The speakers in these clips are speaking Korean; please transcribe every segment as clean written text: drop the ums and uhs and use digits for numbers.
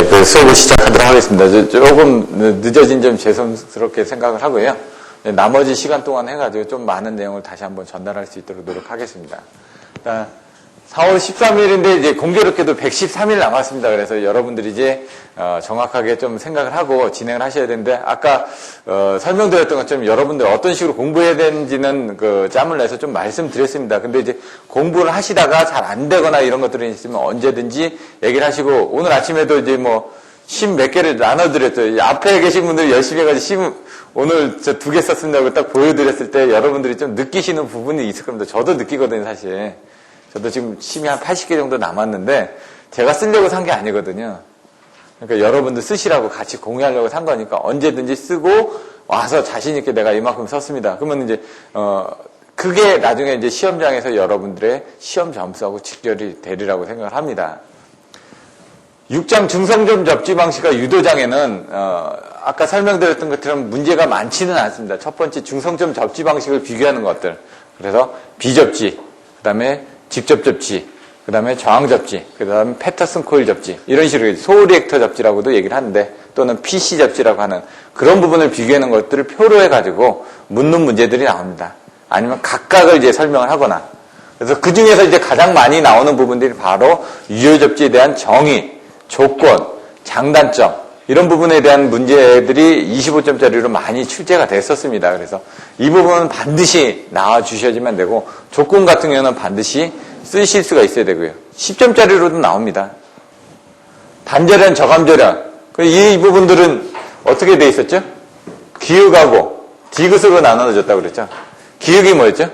그 수업을 시작하도록 하겠습니다. 조금 늦어진 점 죄송스럽게 생각을 하고요. 나머지 시간 동안 해가지고 좀 많은 내용을 다시 한번 전달할 수 있도록 노력하겠습니다. 4월 13일인데 이제 공교롭게도 113일 남았습니다. 그래서 여러분들이 이제 정확하게 좀 생각을 하고 진행을 하셔야 되는데 아까 설명드렸던 것처럼 여러분들 어떤 식으로 공부해야 되는지는 그 짬을 내서 좀 말씀드렸습니다. 근데 이제 공부를 하시다가 잘 안 되거나 이런 것들이 있으면 언제든지 얘기를 하시고 오늘 아침에도 이제 뭐 심 몇 개를 나눠드렸죠. 앞에 계신 분들이 열심히 해가지고 심 오늘 저 2개 썼습니다고 딱 보여드렸을 때 여러분들이 좀 느끼시는 부분이 있을 겁니다. 저도 느끼거든요, 사실. 저도 지금 심이 한 80개 정도 남았는데 제가 쓰려고 산 게 아니거든요. 그러니까 여러분들 쓰시라고 같이 공유하려고 산 거니까 언제든지 쓰고 와서 자신 있게 내가 이만큼 썼습니다. 그러면 이제 그게 나중에 이제 시험장에서 여러분들의 시험 점수하고 직결이 되리라고 생각을 합니다. 6장 중성점 접지 방식과 유도장에는 아까 설명드렸던 것처럼 문제가 많지는 않습니다. 첫 번째 중성점 접지 방식을 비교하는 것들. 그래서 비접지, 그 다음에 직접 접지, 그 다음에 저항 접지, 그 다음에 패터슨 코일 접지, 이런 식으로 소리액터 접지라고도 얘기를 하는데 또는 PC 접지라고 하는 그런 부분을 비교하는 것들을 표로 해가지고 묻는 문제들이 나옵니다. 아니면 각각을 이제 설명을 하거나. 그래서 그 중에서 이제 가장 많이 나오는 부분들이 바로 유효 접지에 대한 정의, 조건, 장단점, 이런 부분에 대한 문제들이 25점짜리로 많이 출제가 됐었습니다. 그래서 이 부분은 반드시 나와주셔야지만 되고 조건 같은 경우는 반드시 쓰실 수가 있어야 되고요. 10점짜리로도 나옵니다. 단절현, 저감절현. 이 부분들은 어떻게 돼 있었죠? 기역하고 디귿으로 나눠졌다고 그랬죠. 기역이 뭐였죠?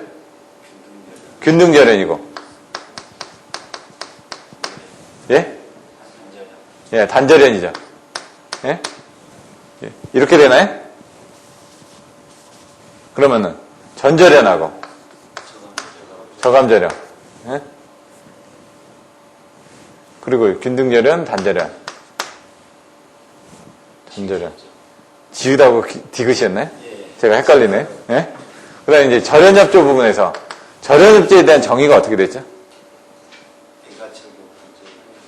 균등절현이고. 예? 예, 단절현이죠. 예? 이렇게 되나요? 그러면은 전절현하고 저감절현, 예? 그리고 균등절현, 단절현, 전절현. 지읒하고 디귿이었나요? 제가 헷갈리네. 예? 그 다음에 이제 절현접조 부분에서 절현접조에 대한 정의가 어떻게 됐죠?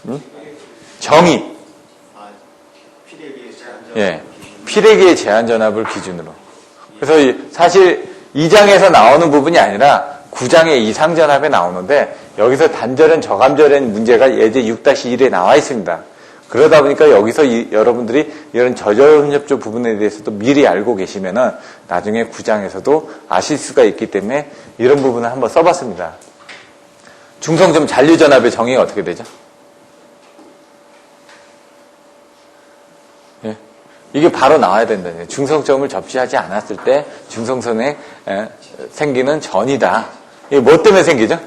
응? 정의. 예, 피레기의 제한전압을 기준으로. 그래서 사실 2장에서 나오는 부분이 아니라 9장의 이상전압에 나오는데 여기서 단절현, 저감절현 문제가 예제 6-1에 나와 있습니다. 그러다 보니까 여기서 여러분들이 이런 저절협조 부분에 대해서도 미리 알고 계시면은 나중에 9장에서도 아실 수가 있기 때문에 이런 부분을 한번 써봤습니다. 중성점 잔류전압의 정의가 어떻게 되죠? 예. 이게 바로 나와야 된다는 중성점을 접시하지 않았을 때 중성선에 생기는 전이다. 이게 뭐 때문에 생기죠?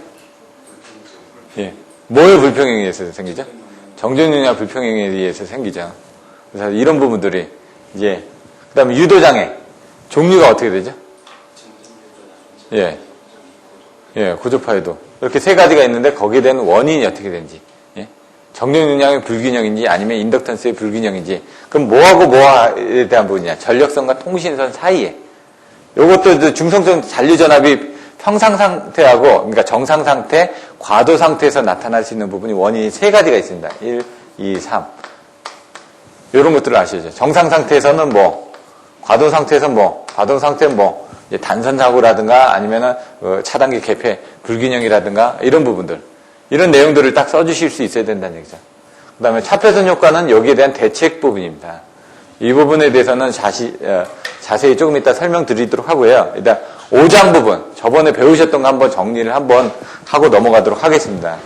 예. 뭐의 불평행에 의해서 생기죠? 정전윤화 불평행에 의해서 생기죠. 그래서 이런 부분들이 이제 그다음에 유도장애 종류가 어떻게 되죠? 예. 예, 고조파에도 이렇게 3가지가 있는데 거기에 대한 원인이 어떻게 되는지. 정전윤향의 불균형인지 아니면 인덕턴스의 불균형인지. 그럼 뭐하고 뭐에 대한 부분이냐. 전력선과 통신선 사이에. 요것도 중성점 잔류전압이 평상상태하고, 그러니까 정상상태, 과도상태에서 나타날 수 있는 부분이 원인이 3가지가 있습니다. 1, 2, 3. 요런 것들을 아시죠. 정상상태에서는 뭐, 과도상태에서는 뭐, 과도상태는 뭐, 이제 단선사고라든가 아니면은 차단기 개폐, 불균형이라든가 이런 부분들. 이런 내용들을 딱 써주실 수 있어야 된다는 얘기죠. 그 다음에 차폐선 효과는 여기에 대한 대책 부분입니다. 이 부분에 대해서는 자세히 조금 이따 설명드리도록 하고요. 일단 5장 부분, 저번에 배우셨던 거 한번 정리를 한번 하고 넘어가도록 하겠습니다.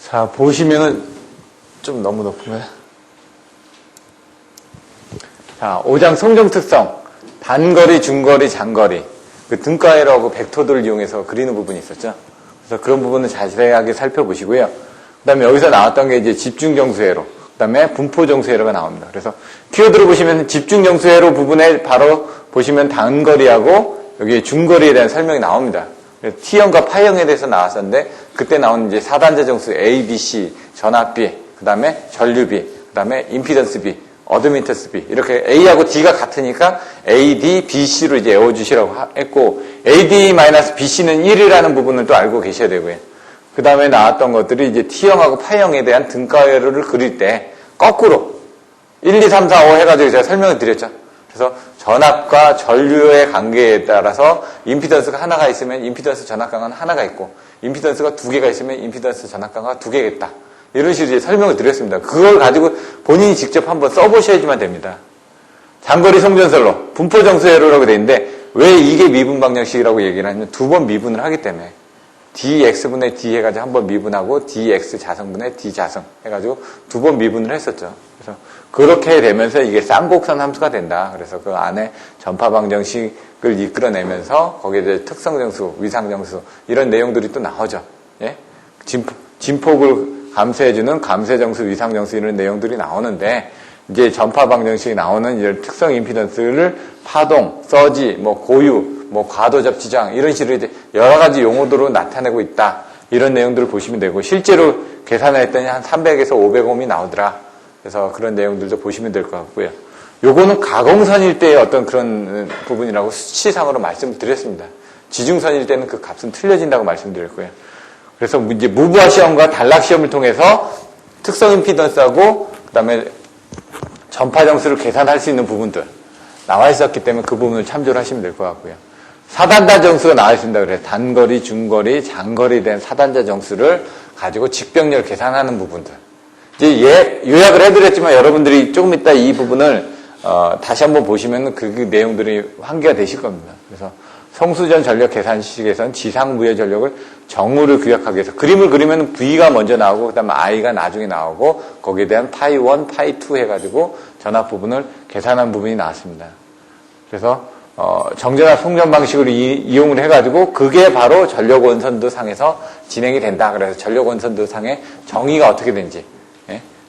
자, 보시면은 좀 너무 높은가요? 자, 5장 성정 특성. 단거리, 중거리, 장거리. 그 등가회로하고 벡터들을 이용해서 그리는 부분이 있었죠. 그래서 그런 부분을 자세하게 살펴보시고요. 그 다음에 여기서 나왔던 게 이제 집중정수회로. 그 다음에 분포정수회로가 나옵니다. 그래서 키워드를 보시면 집중정수회로 부분에 바로 보시면 단거리하고 여기 중거리에 대한 설명이 나옵니다. T형과 파형에 대해서 나왔었는데 그때 나온 이제 4단자 정수 A, B, C, 전압비, 그 다음에 전류비, 그 다음에 임피던스비, 어드미턴스비 이렇게 A하고 D가 같으니까 AD, BC로 이제 외워주시라고 했고 AD-BC는 1이라는 부분을 또 알고 계셔야 되고요. 그 다음에 나왔던 것들이 이제 T형하고 파형에 대한 등가열을 그릴 때 거꾸로 1, 2, 3, 4, 5 해가지고 제가 설명을 드렸죠. 그래서 전압과 전류의 관계에 따라서 임피던스가 하나가 있으면 임피던스 전압강은 하나가 있고 임피던스가 두 개가 있으면 임피던스 전압강가 두 개겠다. 이런 식으로 이제 설명을 드렸습니다. 그걸 가지고 본인이 직접 한번 써보셔야지만 됩니다. 장거리 송전설로 분포 정수회로라고 되어 있는데 왜 이게 미분 방정식이라고 얘기를 하냐면 두 번 미분을 하기 때문에 dx분의 d 해가지고 한 번 미분하고 dx 자성분의 d 자성 해가지고 두 번 미분을 했었죠. 그래서 그렇게 되면서 이게 쌍곡선 함수가 된다. 그래서 그 안에 전파 방정식을 이끌어내면서 거기에 대해 특성정수, 위상정수 이런 내용들이 또 나오죠. 예? 진폭을 감쇄해주는 감쇄정수, 위상정수 이런 내용들이 나오는데 이제 전파 방정식이 나오는 이런 특성 임피던스를 파동, 서지, 뭐 고유, 뭐 과도 접지장 이런 식으로 이제 여러 가지 용어도로 나타내고 있다. 이런 내용들을 보시면 되고 실제로 계산을 했더니 한 300에서 500옴이 나오더라. 그래서 그런 내용들도 보시면 될 것 같고요. 요거는 가공선일 때의 어떤 그런 부분이라고 수치상으로 말씀을 드렸습니다. 지중선일 때는 그 값은 틀려진다고 말씀드렸고요. 그래서 이제 무부하 시험과 단락 시험을 통해서 특성 임피던스하고 그다음에 전파 정수를 계산할 수 있는 부분들 나와 있었기 때문에 그 부분을 참조를 하시면 될 것 같고요. 4단자 정수가 나와 있습니다. 그래서 단거리, 중거리, 장거리에 대한 4단자 정수를 가지고 직병렬 계산하는 부분들. 이제 요약을 해드렸지만 여러분들이 조금 이따 이 부분을 다시 한번 보시면 그 내용들이 환기가 되실 겁니다. 그래서 성수전 전력 계산식에서는 지상무의 전력을 정우를 규약하기 위해서 그림을 그리면 V가 먼저 나오고 그다음에 I가 나중에 나오고 거기에 대한 파이 1, 파이 2 해가지고 전압 부분을 계산한 부분이 나왔습니다. 그래서 정전압 송전 방식으로 이용을 해가지고 그게 바로 전력 원선도 상에서 진행이 된다. 그래서 전력 원선도 상의 정의가 어떻게 되는지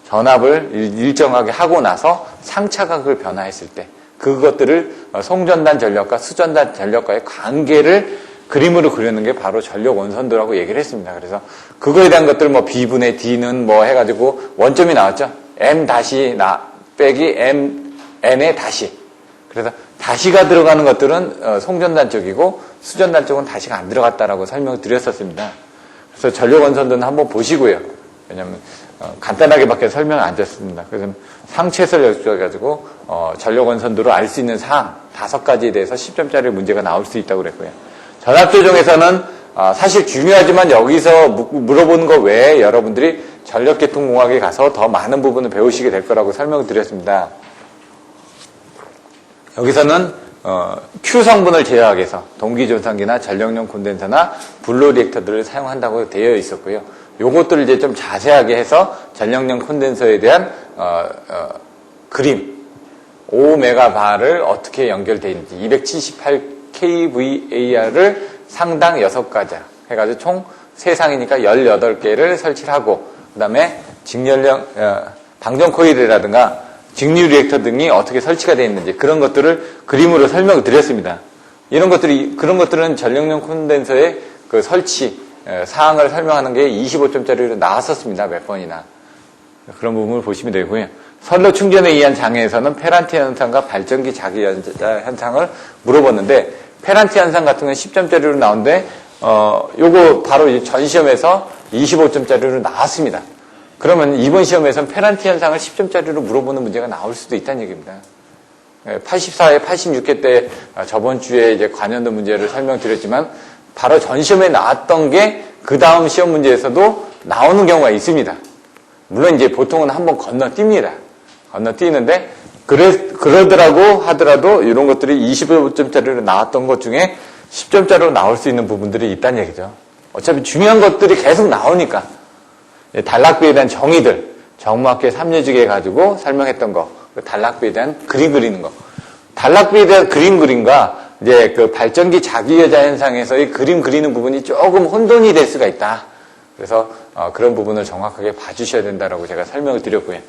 전압을 일정하게 하고 나서 상차각을 변화했을 때 그것들을 송전단 전력과 수전단 전력과의 관계를 그림으로 그리는 게 바로 전력 원선도라고 얘기를 했습니다. 그래서 그거에 대한 것들 뭐 B분의 D는 뭐 해가지고 원점이 나왔죠. M 다시 빼기 M N의 다시. 그래서 다시가 들어가는 것들은 송전단 쪽이고 수전단 쪽은 다시가 안 들어갔다라고 설명을 드렸었습니다. 그래서 전력 원선도는 한번 보시고요. 왜냐하면 간단하게밖에 설명을 안 드렸습니다. 그래서 상체설 여쭤가지고 전력 원선도로 알 수 있는 사항 5가지에 대해서 10점짜리 문제가 나올 수 있다고 그랬고요. 전압 조정에서는 사실 중요하지만 여기서 물어보는 거 외에 여러분들이 전력계통공학에 가서 더 많은 부분을 배우시게 될 거라고 설명을 드렸습니다. 여기서는 Q 성분을 제어하기 위해서 동기존산기나 전력용 콘덴서나 블로 리액터들을 사용한다고 되어 있었고요. 요것들을 이제 좀 자세하게 해서 전력용 콘덴서에 대한 그림 5메가바를 어떻게 연결되어 있는지 278 kVAR을 상당 6가지 해가지고 총 3상이니까 18개를 설치를 하고 그 다음에 직연령 방전 코일이라든가 직류 리액터 등이 어떻게 설치가 되어 있는지 그런 것들을 그림으로 설명을 드렸습니다. 그런 것들은 전력용 콘덴서의 그 설치 사항을 설명하는 게 25점짜리로 나왔었습니다. 몇 번이나. 그런 부분을 보시면 되고요. 선로 충전에 의한 장애에서는 페란티 현상과 발전기 자기 현상을 물어봤는데 페란티 현상 같은 건 10점짜리로 나오는데 요거 바로 이제 전 시험에서 25점짜리로 나왔습니다. 그러면 이번 시험에서는 페란티 현상을 10점짜리로 물어보는 문제가 나올 수도 있다는 얘기입니다. 84회, 86회 때 저번 주에 이제 관연도 문제를 설명드렸지만 바로 전 시험에 나왔던 게 그 다음 시험 문제에서도 나오는 경우가 있습니다. 물론 이제 보통은 한번 건너뜁니다. 건너뛰는데 그러더라고 하더라도 이런 것들이 25점짜리로 나왔던 것 중에 10점짜리로 나올 수 있는 부분들이 있다는 얘기죠. 어차피 중요한 것들이 계속 나오니까 단락비에 대한 정의들 정무학계 3여직에 가지고 설명했던 거 단락비에 대한 그림 그리는 거 단락비에 대한 그림과 이제 그 발전기 자기여자 현상에서의 그림 그리는 부분이 조금 혼돈이 될 수가 있다. 그래서 그런 부분을 정확하게 봐주셔야 된다라고 제가 설명을 드렸고요.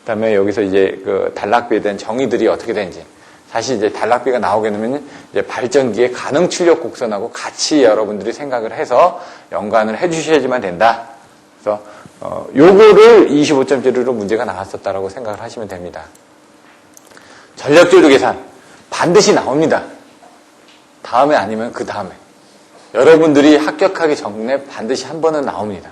그다음에 여기서 이제 그 단락비에 대한 정의들이 어떻게 되는지 사실 이제 단락비가 나오게 되면 이제 발전기의 가능 출력 곡선하고 같이 여러분들이 생각을 해서 연관을 해주셔야지만 된다. 그래서 요거를 25.0로 문제가 나왔었다라고 생각을 하시면 됩니다. 전력조류 계산 반드시 나옵니다. 다음에 아니면 그 다음에 여러분들이 합격하기 전에 반드시 한 번은 나옵니다.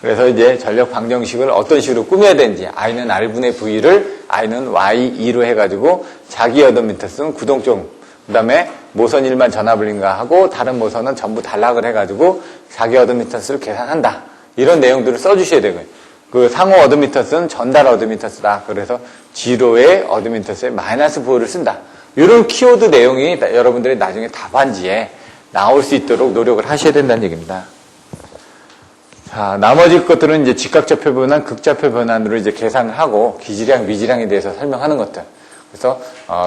그래서 이제 전력 방정식을 어떤 식으로 꾸며야 되는지 I는 R분의 V를 I는 Y2로 해가지고 자기 어드미터스는 구동쪽 그 다음에 모선 1만 전압을인가 하고 다른 모선은 전부 단락을 해가지고 자기 어드미터스를 계산한다. 이런 내용들을 써주셔야 되고요. 그 상호 어드미터스는 전달 어드미터스다. 그래서 0의 어드미터스에 마이너스 4를 쓴다. 이런 키워드 내용이 여러분들이 나중에 답안지에 나올 수 있도록 노력을 하셔야 된다는 얘기입니다. 자, 나머지 것들은 이제 직각좌표 변환, 극좌표 변환으로 이제 계산을 하고 기질량, 미질량에 대해서 설명하는 것들. 그래서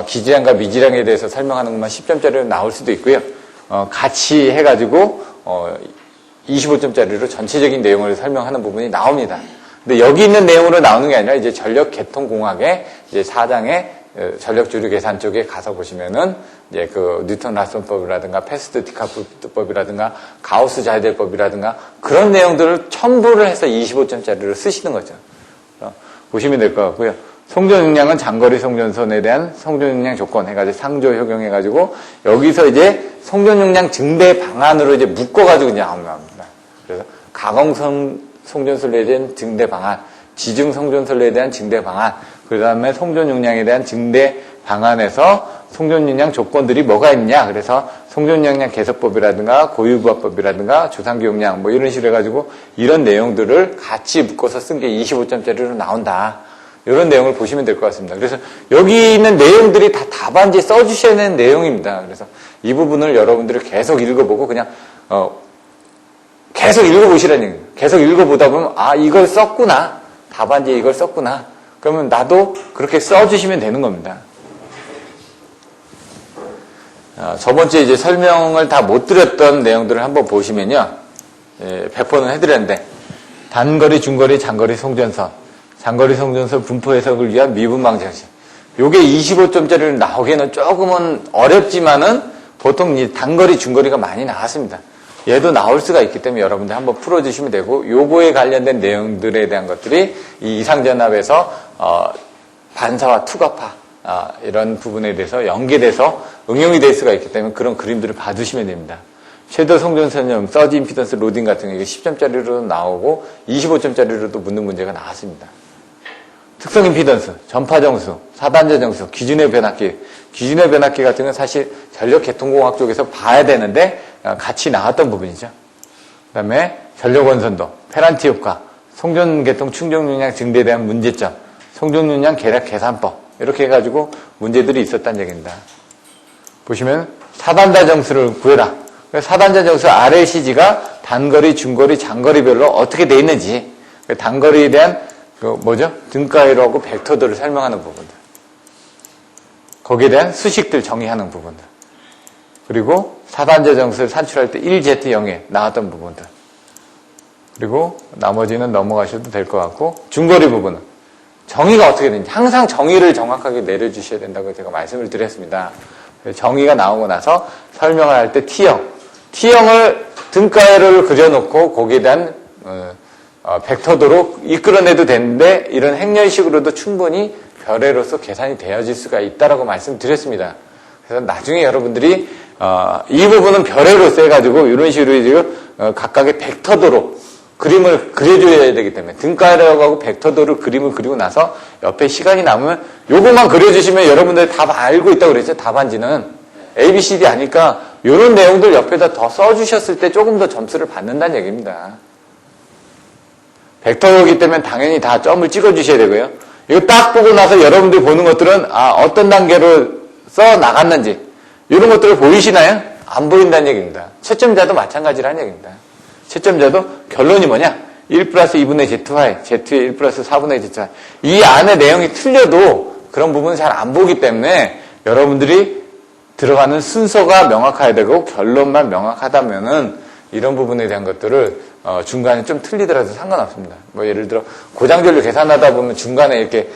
기질량과 미질량에 대해서 설명하는 것만 10점짜리로 나올 수도 있고요. 같이 해가지고 25점짜리로 전체적인 내용을 설명하는 부분이 나옵니다. 근데 여기 있는 내용으로 나오는 게 아니라 이제 전력계통공학의 이제 4장의 전력조류 계산 쪽에 가서 보시면은 이제 그 뉴턴 라손법이라든가 패스트 디카프법이라든가 가우스 자이델법이라든가 그런 내용들을 첨부를 해서 25점짜리로 쓰시는 거죠. 보시면 될 것 같고요. 송전용량은 장거리 송전선에 대한 송전용량 조건 해가지고 상조 효경해가지고 여기서 이제 송전용량 증대 방안으로 이제 묶어가지고 이제 나옵니다. 그래서 가공선 송전선로에 대한 증대 방안, 지중 송전선로에 대한 증대 방안, 그 다음에 송전용량에 대한 증대 방안에서 송전용량 조건들이 뭐가 있냐. 그래서 송전용량 개선법이라든가 고유부합법이라든가 조상기용량 뭐 이런 식으로 해가지고 이런 내용들을 같이 묶어서 쓴 게 25점짜리로 나온다. 이런 내용을 보시면 될 것 같습니다. 그래서 여기 있는 내용들이 다 답안지에 써주셔야 되는 내용입니다. 그래서 이 부분을 여러분들이 계속 읽어보고 그냥 계속 읽어보시라는 얘기예요. 계속 읽어보다 보면 아 이걸 썼구나. 답안지에 이걸 썼구나. 그러면 나도 그렇게 써주시면 되는 겁니다. 저번주에 이제 설명을 다 못 드렸던 내용들을 한번 보시면요. 배포는 해드렸는데 단거리, 중거리, 장거리 송전선 장거리 송전선 분포 해석을 위한 미분 방정식. 요게 25점짜리로 나오기에는 조금은 어렵지만은 보통 이 단거리, 중거리가 많이 나왔습니다. 얘도 나올 수가 있기 때문에 여러분들 한번 풀어주시면 되고 요거에 관련된 내용들에 대한 것들이 이 이상전압에서 반사와 투과파 이런 부분에 대해서 연계돼서 응용이 될 수가 있기 때문에 그런 그림들을 봐주시면 됩니다. 섀도우 송전선형, 서지 임피던스 로딩 같은 게 10점짜리로도 나오고 25점짜리로도 묻는 문제가 나왔습니다. 특성 임피던스, 전파 정수, 사단자 정수, 기준의 변압기. 기준의 변압기 같은 건 사실 전력계통공학 쪽에서 봐야 되는데 같이 나왔던 부분이죠. 그 다음에 전력원선도, 페란티 효과, 송전계통 충전용량 증대에 대한 문제점, 송전용량 계략 계산법 이렇게 해가지고 문제들이 있었다는 얘기입니다. 보시면 사단자 정수를 구해라. 사단자 정수 RLCG가 단거리, 중거리, 장거리별로 어떻게 돼 있는지 단거리에 대한 등가이로하고 벡터들을 설명하는 부분들. 거기에 대한 수식들 정의하는 부분들. 그리고 사단자 정수를 산출할 때 1Z0에 나왔던 부분들. 그리고 나머지는 넘어가셔도 될 것 같고 중거리 부분은 정의가 어떻게 되는지 항상 정의를 정확하게 내려주셔야 된다고 제가 말씀을 드렸습니다. 정의가 나오고 나서 설명을 할 때 T형을 등가이로를 그려놓고 거기에 대한 벡터도로 이끌어내도 되는데 이런 행렬식으로도 충분히 별애로서 계산이 되어질 수가 있다라고 말씀드렸습니다. 그래서 나중에 여러분들이 이 부분은 별애로서 해가지고 이런 식으로 각각의 벡터도로 그림을 그려줘야 되기 때문에 등가이로하고 벡터도로 그림을 그리고 나서 옆에 시간이 남으면 요것만 그려주시면 여러분들이 답 알고 있다고 그랬죠. 답안지는 A, B, C, D 아니까 이런 내용들 옆에다 더 써주셨을 때 조금 더 점수를 받는다는 얘기입니다. 벡터이기 때문에 당연히 다 점을 찍어주셔야 되고요. 이거 딱 보고 나서 여러분들이 보는 것들은 어떤 단계로 써 나갔는지 이런 것들을 보이시나요? 안 보인다는 얘기입니다. 채점자도 마찬가지라는 얘기입니다. 채점자도 결론이 뭐냐? 1 플러스 2분의 ZY, Z의 1 플러스 4분의 ZY. 이 안에 내용이 틀려도 그런 부분은 잘 안 보기 때문에 여러분들이 들어가는 순서가 명확해야 되고 결론만 명확하다면은 이런 부분에 대한 것들을 중간에 좀 틀리더라도 상관없습니다. 뭐 예를 들어 고장전류 계산하다 보면 중간에 이렇게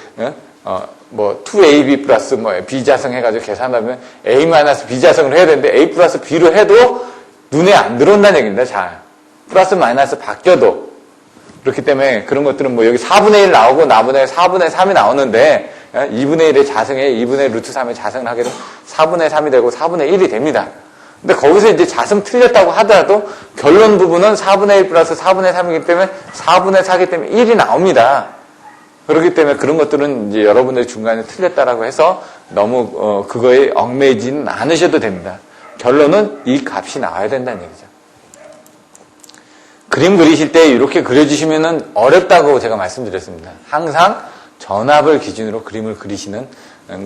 뭐 2ab 플러스 뭐 b자승 해가지고 계산하면 a 마이너스 b자승을 해야 되는데 a 플러스 b로 해도 눈에 안 들어온다는 얘기입니다. 잘 플러스 마이너스 바뀌어도. 그렇기 때문에 그런 것들은 뭐 여기 4분의 1 나오고 나분의 4분의 3이 나오는데 2분의 1의 자승에 2분의 루트 3의 자승을 하게 되면 4분의 3이 되고 4분의 1이 됩니다. 근데 거기서 이제 자승 틀렸다고 하더라도 결론 부분은 4분의 1 플러스 4분의 3이기 때문에 4분의 4이기 때문에 1이 나옵니다. 그렇기 때문에 그런 것들은 이제 여러분들이 중간에 틀렸다라고 해서 너무 그거에 얽매이지는 않으셔도 됩니다. 결론은 이 값이 나와야 된다는 얘기죠. 그림 그리실 때 이렇게 그려주시면은 어렵다고 제가 말씀드렸습니다. 항상 전압을 기준으로 그림을 그리시는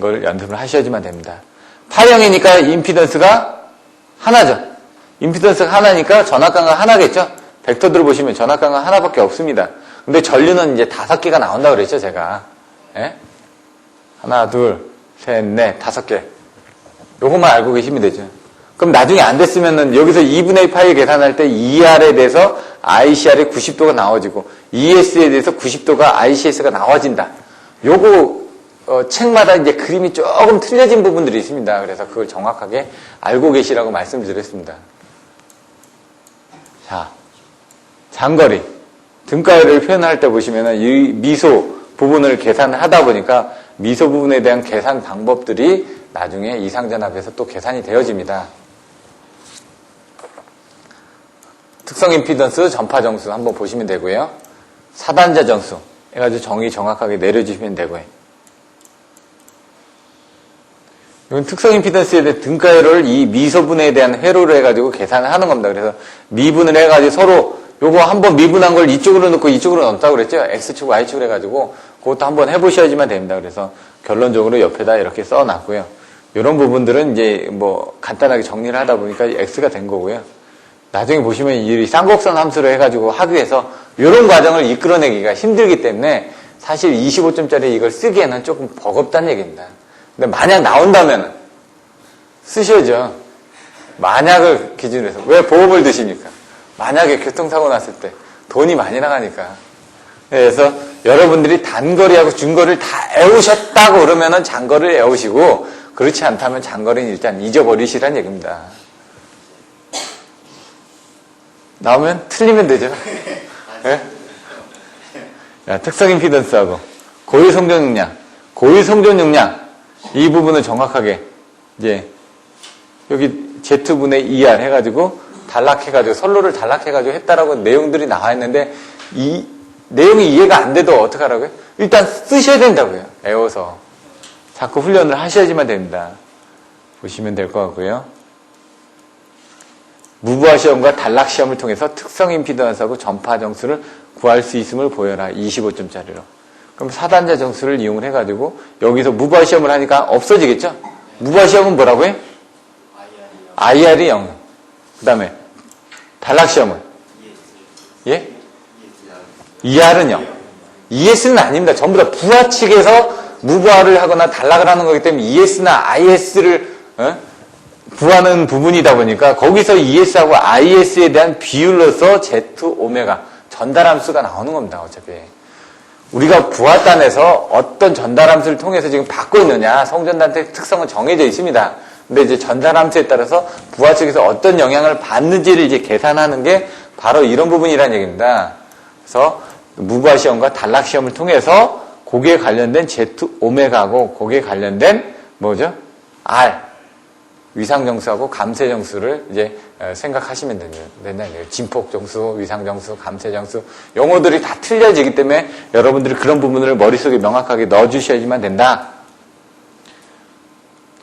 걸 연습을 하셔야지만 됩니다. 파형이니까 임피던스가 하나죠. 임피던스가 하나니까 전압관계가 하나겠죠. 벡터들을 보시면 전압관계가 하나밖에 없습니다. 근데 전류는 이제 5개가 나온다고 그랬죠, 제가. 예? 하나, 둘, 셋, 넷, 5개. 요것만 알고 계시면 되죠. 그럼 나중에 안 됐으면은 여기서 2분의 1 파이 계산할 때 ER에 대해서 ICR에 90도가 나와지고 ES에 대해서 90도가 ICS가 나와진다. 요거 책마다 이제 그림이 조금 틀려진 부분들이 있습니다. 그래서 그걸 정확하게 알고 계시라고 말씀드렸습니다. 자, 장거리. 등가율을 표현할 때 보시면은 이 미소 부분을 계산하다 보니까 미소 부분에 대한 계산 방법들이 나중에 이상전압에서 또 계산이 되어집니다. 특성 임피던스, 전파 정수 한번 보시면 되고요. 사단자 정수 해가지고 정의 정확하게 내려주시면 되고요. 이건 특성 임피던스에 대한 등가율을 이 미소분에 대한 회로를 해가지고 계산을 하는 겁니다. 그래서 미분을 해가지고 서로 요거 한번 미분한 걸 이쪽으로 넣고 이쪽으로 넣었다고 그랬죠? X축, Y축을 해가지고 그것도 한번 해보셔야지만 됩니다. 그래서 결론적으로 옆에다 이렇게 써놨고요. 이런 부분들은 이제 뭐 간단하게 정리를 하다 보니까 X가 된 거고요. 나중에 보시면 이 쌍곡선 함수로 해가지고 학위에서 이런 과정을 이끌어내기가 힘들기 때문에 사실 25점짜리 이걸 쓰기에는 조금 버겁다는 얘기입니다. 근데 만약 나온다면 쓰셔야죠. 만약을 기준으로 해서. 왜 보험을 드십니까? 만약에 교통사고 났을 때 돈이 많이 나가니까. 그래서 여러분들이 단거리하고 중거리를 다 애우셨다고 그러면은 장거리를 애우시고 그렇지 않다면 장거리는 일단 잊어버리시라는 얘기입니다. 나오면 틀리면 되죠. 네? 야, 특성 임피던스하고 고유 성전 용량, 고유 성전 용량 이 부분을 정확하게 이제 여기 Z분의 ER 해가지고 단락해가지고 선로를 단락해가지고 했다라고 내용들이 나와 있는데 이 내용이 이해가 안 돼도 어떡하라고요? 일단 쓰셔야 된다고요. 애워서 자꾸 훈련을 하셔야지만 됩니다. 보시면 될 것 같고요. 무부하 시험과 단락 시험을 통해서 특성 임피던스하고 전파 정수를 구할 수 있음을 보여라. 25점짜리로. 그럼 사단자 정수를 이용을 해가지고 여기서 무부하 시험을 하니까 없어지겠죠? 무부하 시험은 뭐라고요? IR이 0. 그 다음에 단락 시험은? 예? ER은 0. ES는 아닙니다. 전부 다 부하 측에서 무부하를 하거나 단락을 하는 거기 때문에 ES나 IS를 구하는 부분이다 보니까 거기서 ES하고 IS에 대한 비율로서 Z, 오메가 전달함수가 나오는 겁니다. 어차피 우리가 부하단에서 어떤 전달함수를 통해서 지금 받고 있느냐 성전단의 특성은 정해져 있습니다. 근데 이제 전달함수에 따라서 부하 측에서 어떤 영향을 받는지를 이제 계산하는 게 바로 이런 부분이라는 얘기입니다. 그래서 무부하 시험과 단락 시험을 통해서 거기에 관련된 Z, 오메가하고 거기에 관련된 뭐죠? R 위상정수하고 감쇄정수를 이제 생각하시면 된다는 거예요. 진폭정수, 위상정수, 감쇄정수 용어들이 다 틀려지기 때문에 여러분들이 그런 부분을 머릿속에 명확하게 넣어주셔야지만 된다.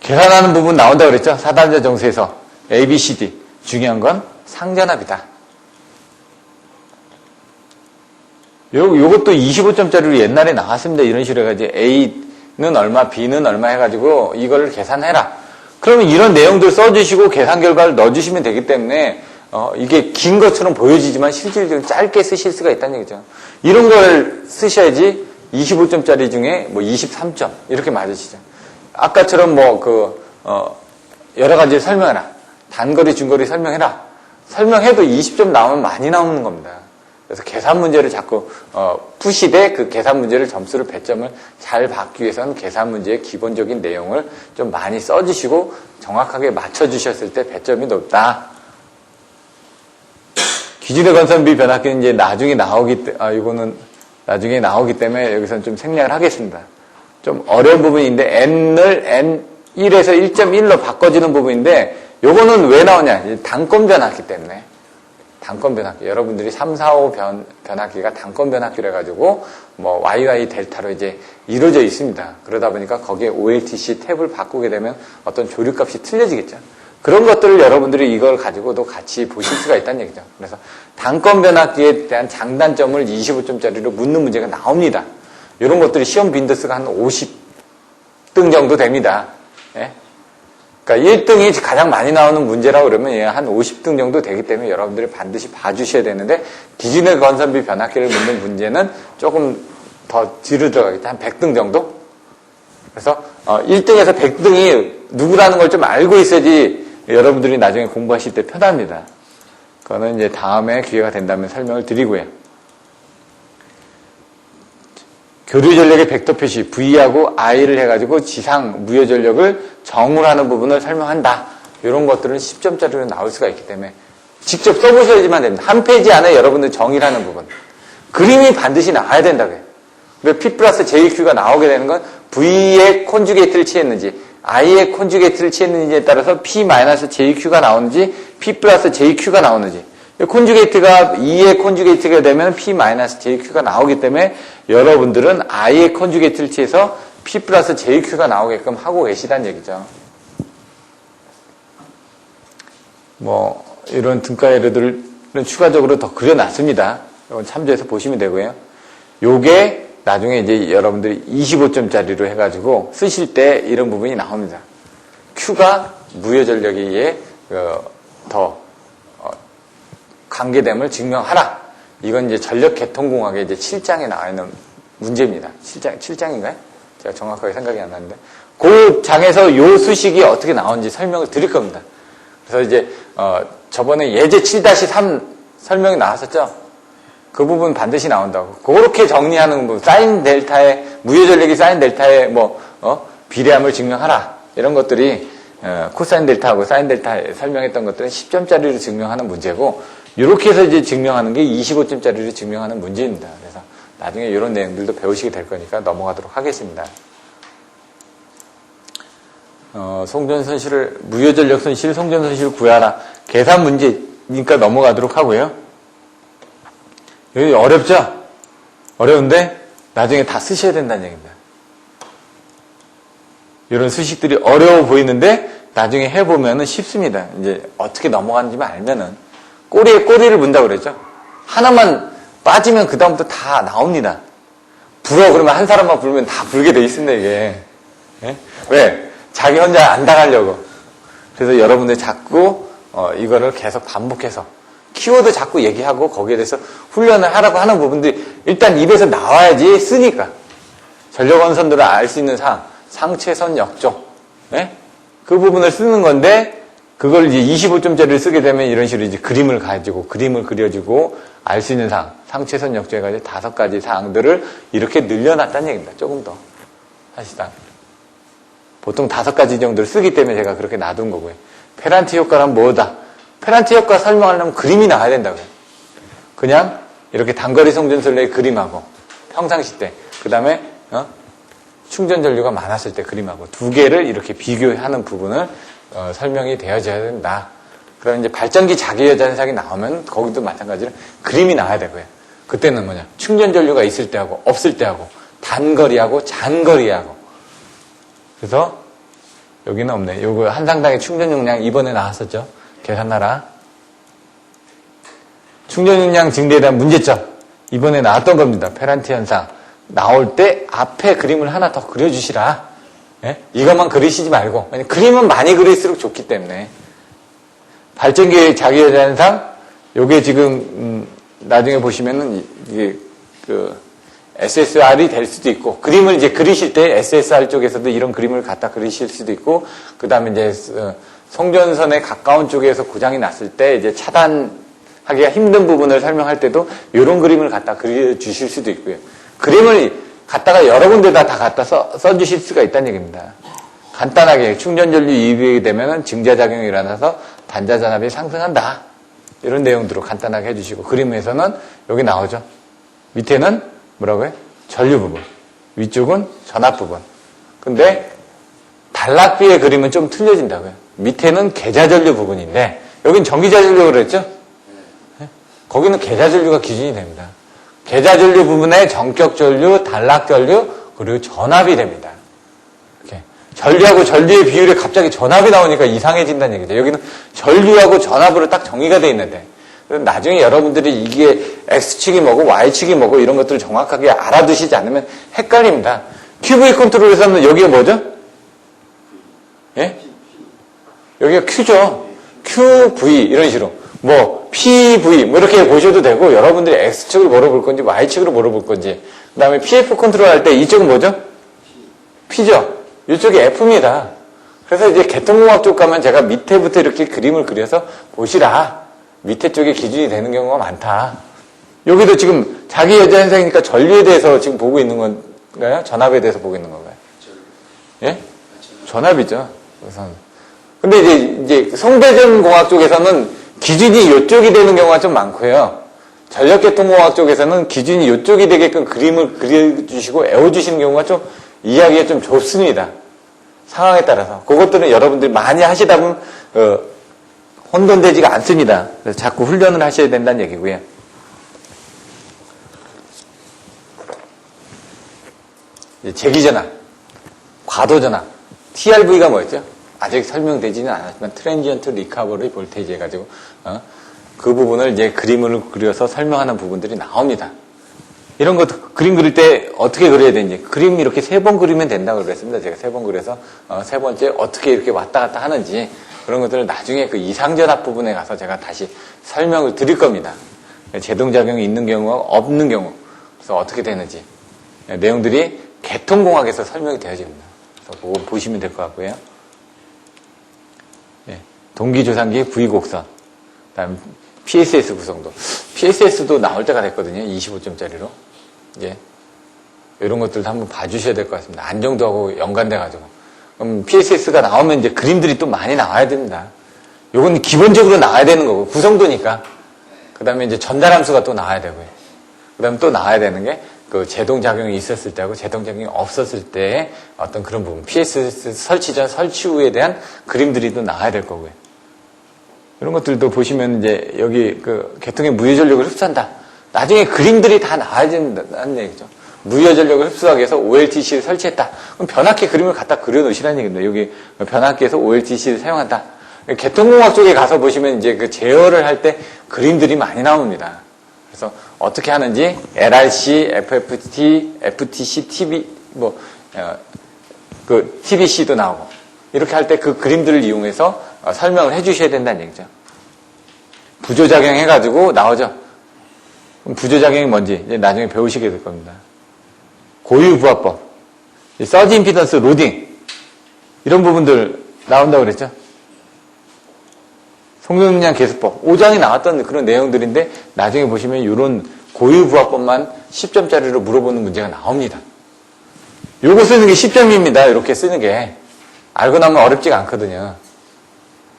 계산하는 부분 나온다고 그랬죠? 사단자 정수에서 A, B, C, D 중요한 건 상전압이다. 요것도 25점짜리로 옛날에 나왔습니다. 이런 식으로 해가지고 A는 얼마, B는 얼마 해가지고 이걸 계산해라. 그러면 이런 내용들 써주시고 계산 결과를 넣어주시면 되기 때문에 이게 긴 것처럼 보여지지만 실질적으로 짧게 쓰실 수가 있다는 얘기죠. 이런 걸 쓰셔야지 25점짜리 중에 뭐 23점 이렇게 맞으시죠. 아까처럼 여러 가지 설명해라. 단거리, 중거리 설명해라. 설명해도 20점 나오면 많이 나오는 겁니다. 그래서 계산 문제를 자꾸 푸시되 그 계산 문제를 점수를 배점을 잘 받기 위해서는 계산 문제의 기본적인 내용을 좀 많이 써주시고 정확하게 맞춰주셨을 때 배점이 높다. 기준의 건선비 변압기는 이제 나중에 이거는 나중에 나오기 때문에 여기서는 좀 생략을 하겠습니다. 좀 어려운 부분인데 n을 n1에서 1.1로 바꿔주는 부분인데 요거는 왜 나오냐? 단권 변압기 때문에. 단권 변압기. 여러분들이 3, 4, 5 변압기가 단권 변압기로 해가지고 뭐 YY 델타로 이제 이루어져 있습니다. 그러다 보니까 거기에 OLTC 탭을 바꾸게 되면 어떤 조류값이 틀려지겠죠. 그런 것들을 여러분들이 이걸 가지고도 같이 보실 수가 있다는 얘기죠. 그래서 단권 변압기에 대한 장단점을 25점짜리로 묻는 문제가 나옵니다. 이런 것들이 시험 빈도수가 한 50등 정도 됩니다. 예? 그러니까 1등이 가장 많이 나오는 문제라고 그러면 한 50등 정도 되기 때문에 여러분들이 반드시 봐주셔야 되는데 기준의 건선비 변압기를 묻는 문제는 조금 더 뒤로 들어가겠다. 한 100등 정도? 그래서 1등에서 100등이 누구라는 걸 좀 알고 있어야지 여러분들이 나중에 공부하실 때 편합니다. 그거는 이제 다음에 기회가 된다면 설명을 드리고요. 교류 전력의 벡터 표시 V하고 I를 해가지고 지상 무효 전력을 정을 하는 부분을 설명한다. 이런 것들은 10점짜리로 나올 수가 있기 때문에 직접 써보셔야지만 됩니다. 한 페이지 안에 여러분들 정의라는 부분. 그림이 반드시 나와야 된다고요. P 플러스 JQ가 나오게 되는 건 V의 콘주게이트를 취했는지 I의 콘주게이트를 취했는지에 따라서 P 마이너스 JQ가 나오는지 P 플러스 JQ가 나오는지 콘주게이트가 E의 콘주게이트가 되면 P 마이너스 JQ가 나오기 때문에 여러분들은 I의 콘주게이트를 취해서 P 플러스 JQ가 나오게끔 하고 계시다는 얘기죠. 뭐 이런 등가 예로들은 추가적으로 더 그려놨습니다. 이건 참조해서 보시면 되고요. 요게 나중에 이제 여러분들이 25점짜리로 해가지고 쓰실 때 이런 부분이 나옵니다. Q가 무효 전력에 의해 더 관계됨을 증명하라. 이건 이제 전력계통공학의 이제 7장에 나와 있는 문제입니다. 7장인가요? 제가 정확하게 생각이 안 나는데. 그 장에서 요 수식이 어떻게 나오는지 설명을 드릴 겁니다. 그래서 이제, 저번에 예제 7-3 설명이 나왔었죠? 그 부분 반드시 나온다고. 그렇게 정리하는 부분, 사인 델타의, 무효 전력이 사인 델타의 비례함을 증명하라. 이런 것들이, 코사인 델타하고 사인 델타에 설명했던 것들은 10점짜리로 증명하는 문제고, 이렇게 해서 이제 증명하는 게 25점짜리로 증명하는 문제입니다. 그래서 나중에 이런 내용들도 배우시게 될 거니까 넘어가도록 하겠습니다. 송전 손실을, 무효 전력 손실, 송전 손실을 구하라. 계산 문제니까 넘어가도록 하고요. 여기 어렵죠? 어려운데 나중에 다 쓰셔야 된다는 얘기입니다. 이런 수식들이 어려워 보이는데 나중에 해보면은 쉽습니다. 이제 어떻게 넘어가는지만 알면은 꼬리에 꼬리를 문다고 그랬죠? 하나만 빠지면 그다음부터 다 나옵니다. 불어 그러면 한 사람만 불면 다 불게 돼 있습니다, 이게. 예? 왜? 자기 혼자 안 당하려고. 그래서 여러분들 자꾸 이거를 계속 반복해서 키워드 자꾸 얘기하고 거기에 대해서 훈련을 하라고 하는 부분들이 일단 입에서 나와야지 쓰니까. 전력원선들을 알 수 있는 사항, 상체선 역종. 예? 그 부분을 쓰는 건데 그걸 이제 25점짜리를 쓰게 되면 이런 식으로 이제 그림을 그려주고 알 수 있는 사항, 상체선 역종 해가지고 5가지 사항들을 이렇게 늘려놨다는 얘기입니다. 조금 더. 사실상. 보통 5가지 정도를 쓰기 때문에 제가 그렇게 놔둔 거고요. 페란티 효과란 뭐다? 페란티 효과 설명하려면 그림이 나와야 된다고요. 그냥 이렇게 단거리 송전솔레의 그림하고 평상시 때, 그 다음에 충전 전류가 많았을 때 그림하고 두 개를 이렇게 비교하는 부분을 설명이 되어져야 된다. 그럼 이제 발전기 자기여자 현상이 나오면 거기도 마찬가지로 그림이 나와야 되고요. 그때는 뭐냐? 충전 전류가 있을 때하고 없을 때하고 단거리하고 장거리하고. 그래서 여기는 없네. 요거 한 상당의 충전 용량 이번에 나왔었죠. 계산하라. 충전 용량 증대에 대한 문제점. 이번에 나왔던 겁니다. 페란티 현상. 나올 때 앞에 그림을 하나 더 그려주시라. 예? 이것만 그리시지 말고. 그림은 많이 그릴수록 좋기 때문에. 발전기의 자기여자 현상. 요게 지금 나중에 보시면은 이게 SSR이 될 수도 있고, 그림을 이제 그리실 때 SSR 쪽에서도 이런 그림을 갖다 그리실 수도 있고, 그 다음에 이제 송전선에 가까운 쪽에서 고장이 났을 때 이제 차단하는 하기가 힘든 부분을 설명할 때도 이런 그림을 갖다 그려주실 수도 있고요. 그림을 갖다가 여러 군데다 다 갖다 써주실 수가 있다는 얘기입니다. 간단하게 충전전류 이입이 되면 증자작용이 일어나서 단자전압이 상승한다. 이런 내용들로 간단하게 해주시고, 그림에서는 여기 나오죠. 밑에는 뭐라고요? 전류 부분, 위쪽은 전압 부분. 근데 단락비의 그림은 좀 틀려진다고요. 밑에는 계좌전류 부분인데 여긴 전기자전류라고 그랬죠? 거기는 계좌전류가 기준이 됩니다. 계좌전류 부분에 전격전류, 단락전류, 그리고 전압이 됩니다. 이렇게 전류하고 전류의 비율이 갑자기 전압이 나오니까 이상해진다는 얘기죠. 여기는 전류하고 전압으로 딱 정의가 되어 있는데, 나중에 여러분들이 이게 X축이 뭐고 Y축이 뭐고 이런 것들을 정확하게 알아두시지 않으면 헷갈립니다. QV 컨트롤에서는 여기가 뭐죠? 예? 여기가 Q죠. QV 이런 식으로 뭐 PV 뭐 이렇게 보셔도 되고, 여러분들이 X축을 뭐로 볼 건지 Y축으로 뭐로 볼 건지, 그 다음에 PF 컨트롤 할 때 이쪽은 뭐죠? P죠. 이쪽이 F입니다. 그래서 이제 개통공학 쪽 가면 제가 밑에부터 이렇게 그림을 그려서 보시라. 밑에 쪽에 기준이 되는 경우가 많다. 여기도 지금 자기 여자 현상이니까 전류에 대해서 지금 보고 있는 건가요? 전압에 대해서 보고 있는 건가요? 예? 전압이죠. 우선. 근데 이제 송대전 공학 쪽에서는 기준이 이쪽이 되는 경우가 좀 많고요. 전력계통공학 쪽에서는 기준이 이쪽이 되게끔 그림을 그려주시고 애워주시는 경우가 좀 이해하기가 좀 좁습니다. 상황에 따라서. 그것들은 여러분들이 많이 하시다 보면 혼돈되지가 않습니다. 그래서 자꾸 훈련을 하셔야 된다는 얘기고요. 재기전압, 과도전압, TRV가 뭐였죠? 아직 설명되지는 않았지만 트랜지언트 리커버리 볼테이지 해가지고 그 부분을 이제 그림을 그려서 설명하는 부분들이 나옵니다. 이런 것도 그림 그릴 때 어떻게 그려야 되는지, 그림 이렇게 3번 그리면 된다고 그랬습니다. 제가 3번 그려서 3번째 어떻게 이렇게 왔다 갔다 하는지, 그런 것들을 나중에 그 이상전압 부분에 가서 제가 다시 설명을 드릴 겁니다. 제동작용이 있는 경우와 없는 경우, 그래서 어떻게 되는지 내용들이 개통공학에서 설명이 되어집니다. 그래서 그거 보시면 될 것 같고요. 동기조상기 V곡선, 그다음 PSS 구성도, PSS도 나올 때가 됐거든요. 25점짜리로. 이런 것들도 한번 봐주셔야 될 것 같습니다. 안정도하고 연관돼가지고. 그럼 PSS가 나오면 이제 그림들이 또 많이 나와야 됩니다. 요건 기본적으로 나와야 되는 거고, 구성도니까. 그 다음에 이제 전달함수가 또 나와야 되고요. 그 다음에 또 나와야 되는 게, 그 제동작용이 있었을 때하고 제동작용이 없었을 때의 어떤 그런 부분, PSS 설치 전, 설치 후에 대한 그림들이 또 나와야 될 거고요. 이런 것들도 보시면 이제 여기 그 계통의 무효전력을 흡수한다. 나중에 그림들이 다 나와야 된다는 얘기죠. 무효전력을 흡수하기 위해서 OLTC를 설치했다. 그럼 변압기 그림을 갖다 그려놓으시라는 얘기입니다. 여기 변압기에서 OLTC를 사용한다. 계통공학 쪽에 가서 보시면 이제 그 제어를 할 때 그림들이 많이 나옵니다. 그래서 어떻게 하는지 LRC, FFT, FTC, TB, 그 TBC도 나오고, 이렇게 할 때 그 그림들을 이용해서 설명을 해주셔야 된다는 얘기죠. 부조작용 해가지고 나오죠. 그럼 부조작용이 뭔지 이제 나중에 배우시게 될 겁니다. 고유부하법, 서지 임피던스 로딩, 이런 부분들 나온다고 그랬죠. 송정량 계수법, 5장이 나왔던 그런 내용들인데, 나중에 보시면 이런 고유부하법만 10점짜리로 물어보는 문제가 나옵니다. 요거 쓰는 게 10점입니다. 이렇게 쓰는 게. 알고 나면 어렵지가 않거든요.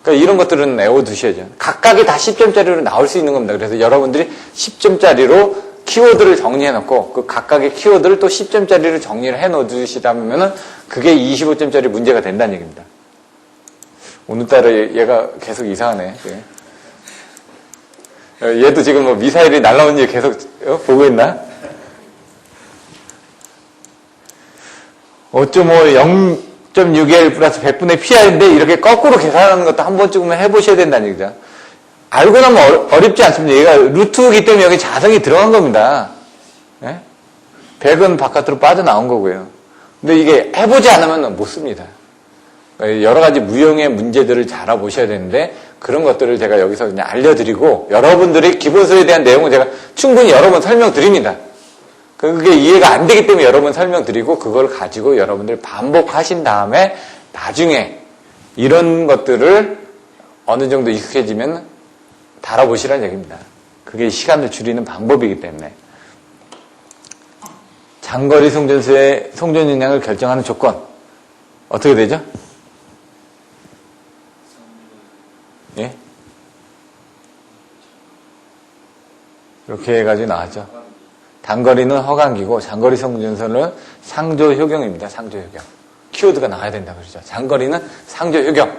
그러니까 이런 것들은 애워두셔야죠. 각각이 다 10점짜리로 나올 수 있는 겁니다. 그래서 여러분들이 10점짜리로 키워드를 정리해놓고, 그 각각의 키워드를 또 10점짜리로 정리를 해놓으시다면 그게 25점짜리 문제가 된다는 얘기입니다. 오늘따라 얘가 계속 이상하네. 얘도 지금 뭐 미사일이 날라오는지 계속 보고 있나? 5.5, 0.6L 플러스 100분의 PR인데 이렇게 거꾸로 계산하는 것도 한 번쯤은 해보셔야 된다는 얘기죠. 알고 나면 어렵지 않습니다. 얘가 루트이기 때문에 여기 자성이 들어간 겁니다. 100은 바깥으로 빠져나온 거고요. 근데 이게 해보지 않으면 못 씁니다. 여러 가지 무형의 문제들을 잘 알아보셔야 되는데, 그런 것들을 제가 여기서 그냥 알려드리고, 여러분들이 기본서에 대한 내용은 제가 충분히 여러 번 설명드립니다. 그게 이해가 안 되기 때문에 여러 번 설명드리고, 그걸 가지고 여러분들 반복하신 다음에 나중에 이런 것들을 어느 정도 익숙해지면 다뤄보시라는 얘기입니다. 그게 시간을 줄이는 방법이기 때문에. 장거리 송전소의 송전 용량을 결정하는 조건. 어떻게 되죠? 예? 이렇게 해가지고 나왔죠. 단거리는 허강기고 장거리 송전선은 상조효경입니다. 상조효경. 키워드가 나와야 된다 그러죠. 장거리는 상조효경,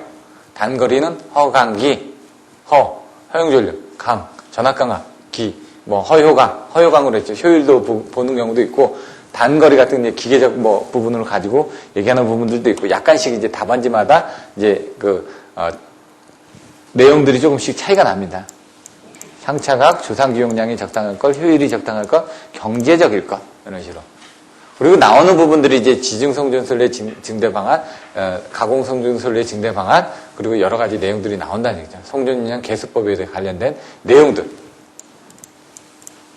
단거리는 허강기, 허용전력, 강, 전압강압, 기, 허효강으로 했죠. 효율도 보는 경우도 있고, 단거리 같은 이제 기계적 부분을 가지고 얘기하는 부분들도 있고, 약간씩 이제 답안지마다 이제 내용들이 조금씩 차이가 납니다. 상차각, 조상기용량이 적당할 것, 효율이 적당할 것, 경제적일 것, 이런 식으로. 그리고 나오는 부분들이 이제 지중송전선례 증대 방안, 가공송전선례 증대 방안, 그리고 여러 가지 내용들이 나온다는 얘기죠. 송전용량 계수법에 관련된 내용들.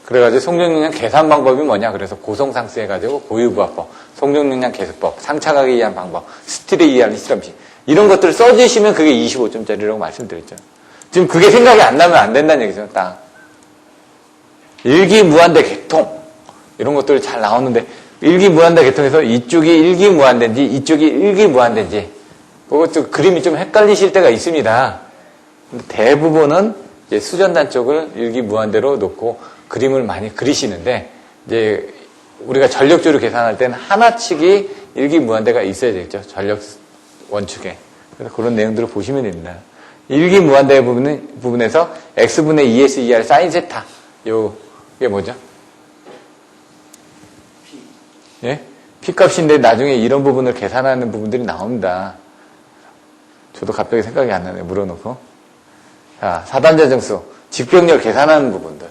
그래가지고 송전용량 계산 방법이 뭐냐? 그래서 고성상수 해가지고 고유부하법, 송전용량 계수법, 상차각에 의한 방법, 스틸에 의한 실험식. 이런 것들을 써주시면 그게 25점짜리라고 말씀드렸죠. 지금 그게 생각이 안 나면 안 된다는 얘기죠. 딱. 일기무한대 개통. 이런 것들이 잘 나오는데, 일기무한대 개통에서 이쪽이 일기무한대인지, 이쪽이 일기무한대인지, 그것도 그림이 좀 헷갈리실 때가 있습니다. 근데 대부분은 이제 수전단 쪽을 일기무한대로 놓고 그림을 많이 그리시는데, 이제 우리가 전력조를 계산할 때는 하나씩이 일기무한대가 있어야 되겠죠. 전력 원축에. 그래서 그런 내용들을 보시면 됩니다. 일기무한대 부분에서 x분의 2s 2r 사인 세타. 이게 뭐죠? 예? P값인데 나중에 이런 부분을 계산하는 부분들이 나옵니다. 저도 갑자기 생각이 안 나네요. 물어놓고. 자, 사단자정수. 직병렬 계산하는 부분들.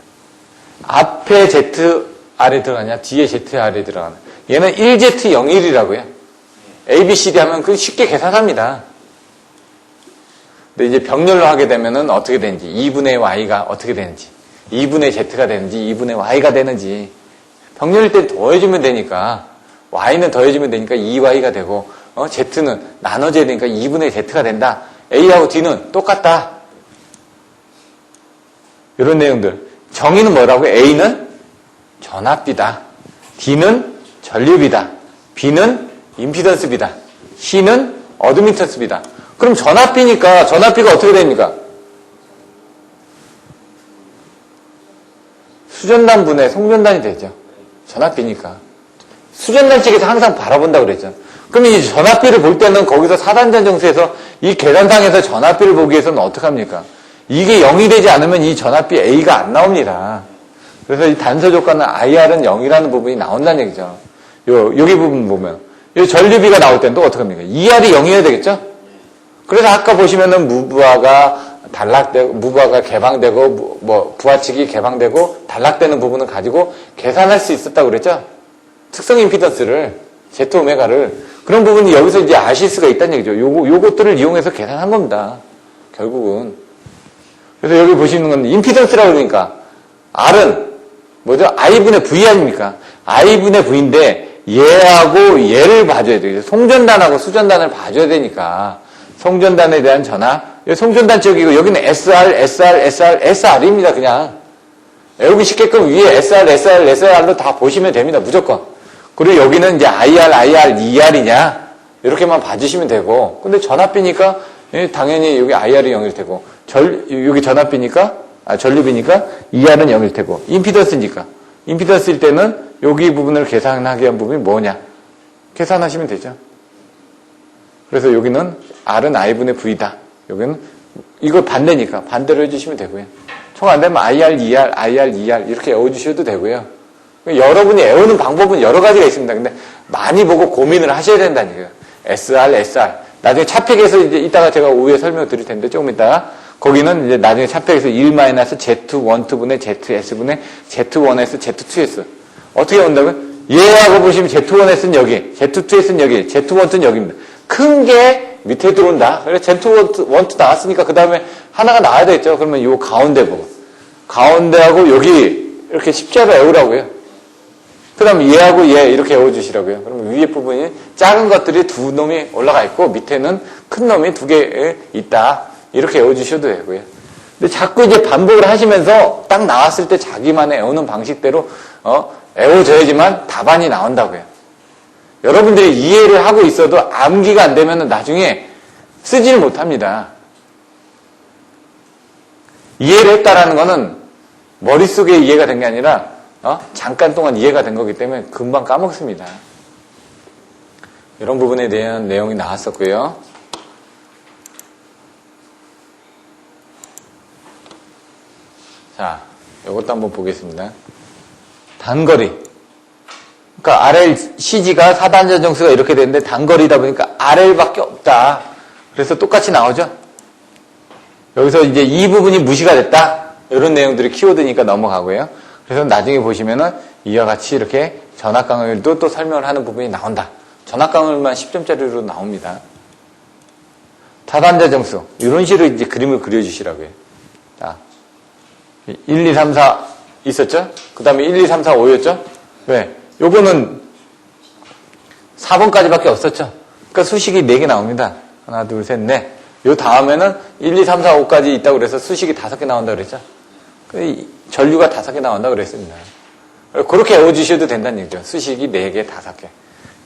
앞에 ZR에 들어가냐, 뒤에 ZR에 들어가냐. 얘는 1Z01이라고요. ABCD 하면 그 쉽게 계산합니다. 근데 이제 병렬로 하게 되면은 어떻게 되는지, 2분의 Y가 어떻게 되는지, 2분의 Z가 되는지, 2분의 Y가 되는지, 병렬일 때 더해주면 되니까, Y는 더해주면 되니까 2Y가 되고, Z는 나눠져야 되니까 2분의 Z가 된다. A하고 D는 똑같다. 이런 내용들. 정의는 뭐라고? A는 전압비다. D는 전류비다. B는 임피던스비다. C는 어드미턴스비다. 그럼 전압비니까 전압비가 어떻게 됩니까? 수전단 분의 송전단이 되죠. 전압비니까. 수전단 측에서 항상 바라본다고 그랬죠. 그럼 이 전압비를 볼 때는 거기서 사단전 정수에서 이 계산상에서 전압비를 보기 위해서는 어떻게 합니까? 이게 0이 되지 않으면 이 전압비 A가 안 나옵니다. 그래서 이 단서 조건은 IR은 0이라는 부분이 나온다는 얘기죠. 여기 부분 보면. 이 전류비가 나올 때는 또 어떻게 합니까? ER이 0이어야 되겠죠? 그래서 아까 보시면은 무부하가 단락되고, 무부하가 개방되고, 부하측이 개방되고, 단락되는 부분을 가지고 계산할 수 있었다고 그랬죠? 특성 임피던스를, Z오메가를. 그런 부분이 여기서 이제 아실 수가 있다는 얘기죠. 요것들을 이용해서 계산한 겁니다. 결국은. 그래서 여기 보시는 건 임피던스라고 그러니까, R은 뭐죠? I분의 V 아닙니까? I분의 V인데, 얘하고 얘를 봐줘야 돼요. 송전단하고 수전단을 봐줘야 되니까. 송전단에 대한 전압. 송전단 쪽이고, 여기는 SR, SR, SR, SR입니다, 그냥. 외우기 쉽게끔 위에 SR, SR, SR로 다 보시면 됩니다, 무조건. 그리고 여기는 이제 IR, IR, ER이냐. 이렇게만 봐주시면 되고. 근데 전압비니까, 당연히 여기 IR이 0일 테고, 여기 전압비니까, 전류비니까 ER은 0일 테고, 임피던스니까. 임피던스일 때는 여기 부분을 계산하기 위한 부분이 뭐냐. 계산하시면 되죠. 그래서 여기는 R은 I분의 V다. 여기는 이거 반대니까 반대로 해주시면 되고요. 총 안 되면 IR, ER, IR, ER 이렇게 외워주셔도 되고요. 여러분이 외우는 방법은 여러 가지가 있습니다. 근데 많이 보고 고민을 하셔야 된다는 얘기예요. SR, SR. 나중에 차팩에서 이제 이따가 제가 오후에 설명 드릴 텐데 조금 이따가 거기는 이제 나중에 차팩에서 1-Z12분의 ZS분의 Z1S, Z2S. 어떻게 온다고요? 얘하고 보시면 Z1S는 여기, Z2S는 여기, Z12는 여기입니다. 큰 게 밑에 들어온다. 그래서 Z1, 나왔으니까 그 다음에 하나가 나와야 되겠죠. 그러면 이 가운데 보고. 가운데하고 여기 이렇게 십자로 외우라고요. 그 다음에 얘하고 얘 이렇게 외워주시라고요. 그러면 위에 부분이 작은 것들이 두 놈이 올라가 있고 밑에는 큰 놈이 두 개 있다. 이렇게 외워주셔도 되고요. 근데 자꾸 이제 반복을 하시면서 딱 나왔을 때 자기만의 애우는 방식대로 애워져야지만 답안이 나온다고요. 여러분들이 이해를 하고 있어도 암기가 안 되면 나중에 쓰지를 못합니다. 이해를 했다라는 거는 머릿속에 이해가 된 게 아니라 잠깐 동안 이해가 된 거기 때문에 금방 까먹습니다. 이런 부분에 대한 내용이 나왔었고요. 자, 이것도 한번 보겠습니다. 단거리. 그러니까 RLCG가 4단자 정수가 이렇게 되는데 단거리다 보니까 RL밖에 없다. 그래서 똑같이 나오죠. 여기서 이제 이 부분이 무시가 됐다. 이런 내용들이 키워드니까 넘어가고요. 그래서 나중에 보시면은 이와 같이 이렇게 전압강율도 또 설명을 하는 부분이 나온다. 전압강율만 10점짜리로 나옵니다. 4단자 정수. 이런 식으로 이제 그림을 그려주시라고요. 자, 1, 2, 3, 4 있었죠? 그 다음에 1, 2, 3, 4, 5였죠? 왜? 요거는 4번까지밖에 없었죠? 그러니까 수식이 4개 나옵니다. 하나, 둘, 셋, 넷. 요 다음에는 1, 2, 3, 4, 5까지 있다고 그래서 수식이 5개 나온다고 그랬죠? 전류가 5개 나온다고 그랬습니다. 그렇게 외워주셔도 된다는 얘기죠. 수식이 4개, 5개.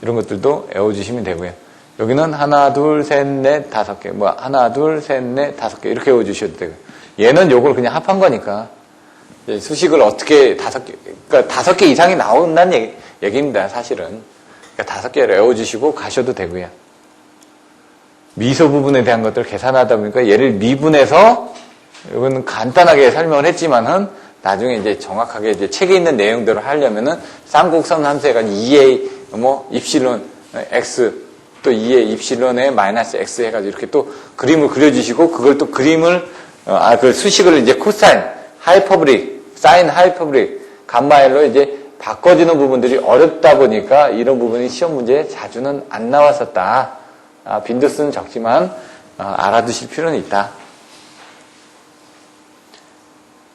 이런 것들도 외워주시면 되고요. 여기는 하나, 둘, 셋, 넷, 5개. 하나, 둘, 셋, 넷, 5개. 이렇게 외워주셔도 되고요. 얘는 요걸 그냥 합한 거니까. 수식을 어떻게 5개, 그러니까 5개 이상이 나온다는 얘기입니다, 사실은. 그러니까 5개를 외워주시고 가셔도 되고요. 미소 부분에 대한 것들을 계산하다 보니까 얘를 미분해서, 이거는 간단하게 설명을 했지만은, 나중에 이제 정확하게 이제 책에 있는 내용대로 하려면은, 쌍곡선 함수에 간 2a, 입실론, x, 또 2a, 입실론에 마이너스 x 해가지고 이렇게 또 그림을 그려주시고, 그걸 또 그림을, 그 수식을 이제 코사인, 하이퍼브릭, 사인 하이퍼브릭, 감마일로 이제 바꿔주는 부분들이 어렵다 보니까 이런 부분이 시험 문제에 자주는 안 나왔었다. 빈도수는 적지만 알아두실 필요는 있다.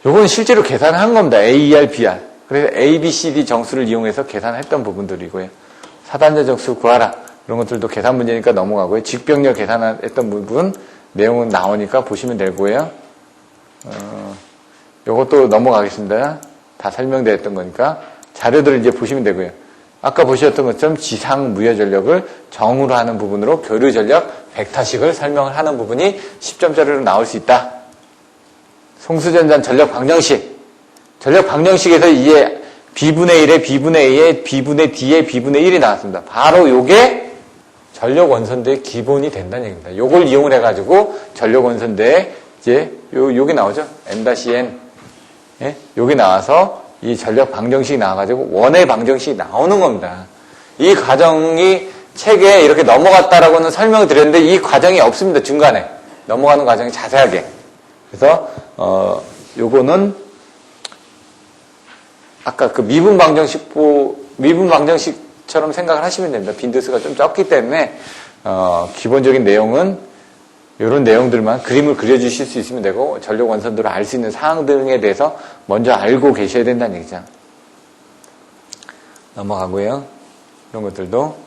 요거는 실제로 계산한 겁니다. AER, BR. 그래서 A, B, C, D 정수를 이용해서 계산했던 부분들이고요. 4단자 정수 구하라. 이런 것들도 계산 문제니까 넘어가고요. 직병렬 계산했던 부분 내용은 나오니까 보시면 되고요. 요것도 넘어가겠습니다. 다 설명되었던 거니까 자료들을 이제 보시면 되고요. 아까 보셨던 것처럼 지상 무효 전력을 정으로 하는 부분으로 교류 전력 벡터식을 설명을 하는 부분이 10점짜리로 나올 수 있다. 송수전자 전력 방정식. 전력 방정식에서 이게 B분의 1에 B분의 A에 B분의 D에 B분의 1이 나왔습니다. 바로 요게 전력 원선대의 기본이 된다는 얘기입니다. 요걸 이용을 해가지고 전력 원선대에 이제 요게 나오죠. M-N. 예? 요게 나와서 이 전력 방정식이 나와가지고 원의 방정식이 나오는 겁니다. 이 과정이 책에 이렇게 넘어갔다라고는 설명을 드렸는데 이 과정이 없습니다. 중간에. 넘어가는 과정이 자세하게. 그래서, 요거는 아까 그 미분 방정식처럼 생각을 하시면 됩니다. 빈도수가 좀 적기 때문에, 기본적인 내용은 이런 내용들만 그림을 그려주실 수 있으면 되고 전력 원선도를 알 수 있는 사항 등에 대해서 먼저 알고 계셔야 된다는 얘기죠. 넘어가고요. 이런 것들도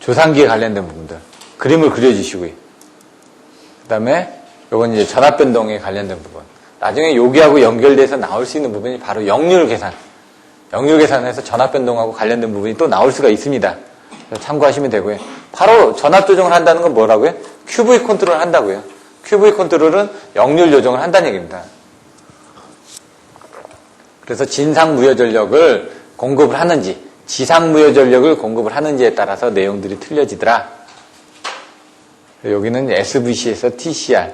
조상기에 관련된 부분들 그림을 그려주시고요. 그 다음에 이건 이제 전압 변동에 관련된 부분. 나중에 여기하고 연결돼서 나올 수 있는 부분이 바로 역률 계산. 역률 계산에서 전압 변동하고 관련된 부분이 또 나올 수가 있습니다. 참고하시면 되고요. 바로 전압 조정을 한다는 건 뭐라고요? QV 컨트롤을 한다고요. QV 컨트롤은 역률 조정을 한다는 얘기입니다. 그래서 진상 무효 전력을 공급을 하는지, 지상 무효 전력을 공급을 하는지에 따라서 내용들이 틀려지더라. 여기는 SVC에서 TCR,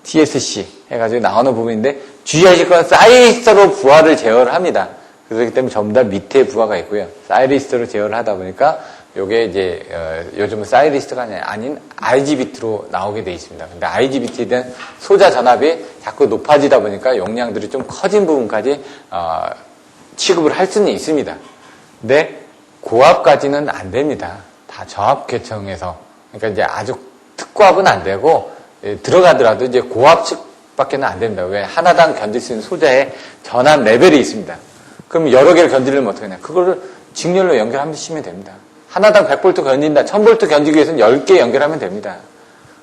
TSC 해가지고 나오는 부분인데 주의하실 건 사이리스터로 부하를 제어를 합니다. 그렇기 때문에 전부 다 밑에 부하가 있고요. 사이리스트로 제어를 하다 보니까 요게 이제 요즘은 사이리스트가 아닌 IGBT로 나오게 돼 있습니다. 근데 IGBT에 대한 소자 전압이 자꾸 높아지다 보니까 용량들이 좀 커진 부분까지 취급을 할 수는 있습니다. 근데 고압까지는 안 됩니다. 다 저압 계층에서. 그러니까 이제 아주 특고압은 안 되고 들어가더라도 이제 고압 측밖에는 안 됩니다. 왜? 하나당 견딜 수 있는 소자의 전압 레벨이 있습니다. 그럼 여러 개를 견디려면 어떻게 하냐? 그거를 직렬로 연결하시면 됩니다. 하나당 100V 견딘다. 1000V 견디기 위해서는 10개 연결하면 됩니다.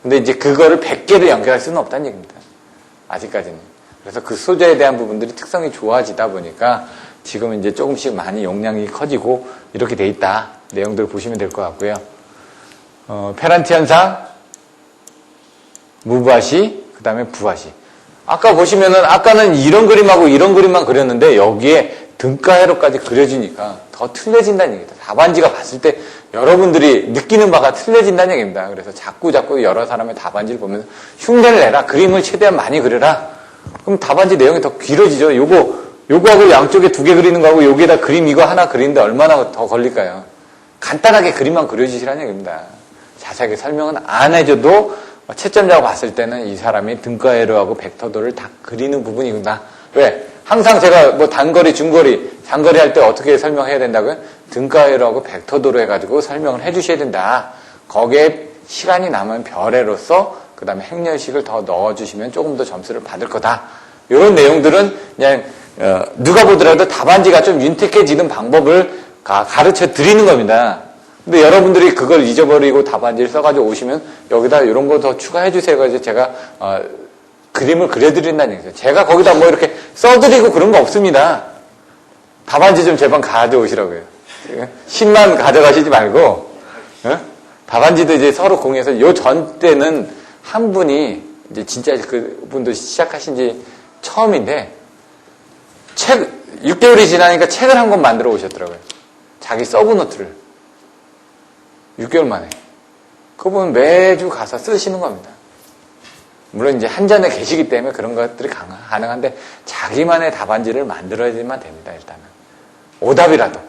근데 이제 그거를 100개를 연결할 수는 없다는 얘기입니다. 아직까지는. 그래서 그 소재에 대한 부분들이 특성이 좋아지다 보니까 지금 이제 조금씩 많이 용량이 커지고 이렇게 돼 있다. 내용들을 보시면 될 것 같고요. 페란티 현상, 무브아시, 그 다음에 부아시. 아까 보시면은 아까는 이런 그림하고 이런 그림만 그렸는데 여기에 등가회로까지 그려지니까 더 틀려진다는 얘기입니다. 답안지가 봤을 때 여러분들이 느끼는 바가 틀려진다는 얘기입니다. 그래서 자꾸 여러 사람의 답안지를 보면서 흉내를 내라. 그림을 최대한 많이 그려라. 그럼 답안지 내용이 더 길어지죠. 요거하고 양쪽에 2개 그리는 거하고 여기에다 그림 이거 하나 그리는데 얼마나 더 걸릴까요? 간단하게 그림만 그려주시라는 얘기입니다. 자세하게 설명은 안 해줘도 채점자가 봤을 때는 이 사람이 등가회로하고 벡터도를 다 그리는 부분이구나. 왜? 항상 제가 뭐 단거리, 중거리, 장거리 할 때 어떻게 설명해야 된다고요? 등가회로하고 벡터도로 해가지고 설명을 해주셔야 된다. 거기에 시간이 남은 별에로서 그 다음에 행렬식을 더 넣어주시면 조금 더 점수를 받을 거다. 이런 내용들은 그냥 누가 보더라도 답안지가 좀 윤택해지는 방법을 가르쳐 드리는 겁니다. 근데 여러분들이 그걸 잊어버리고 답안지를 써가지고 오시면 여기다 이런 거 더 추가해 주세요. 그래서 제가 그림을 그려드린다는 얘기죠. 제가 거기다 뭐 이렇게 써드리고 그런 거 없습니다. 답안지 좀 제발 가져오시라고요. 신만 가져가시지 말고 답안지도 이제 서로 공유해서 요 전 때는 한 분이 이제 진짜 그 분도 시작하신 지 처음인데 6개월이 지나니까 책을 한 권 만들어 오셨더라고요. 자기 서브노트를 6개월 만에. 그분은 매주 가서 쓰시는 겁니다. 물론 이제 한전에 계시기 때문에 그런 것들이 가능한데 자기만의 답안지를 만들어야지만 됩니다. 일단은 오답이라도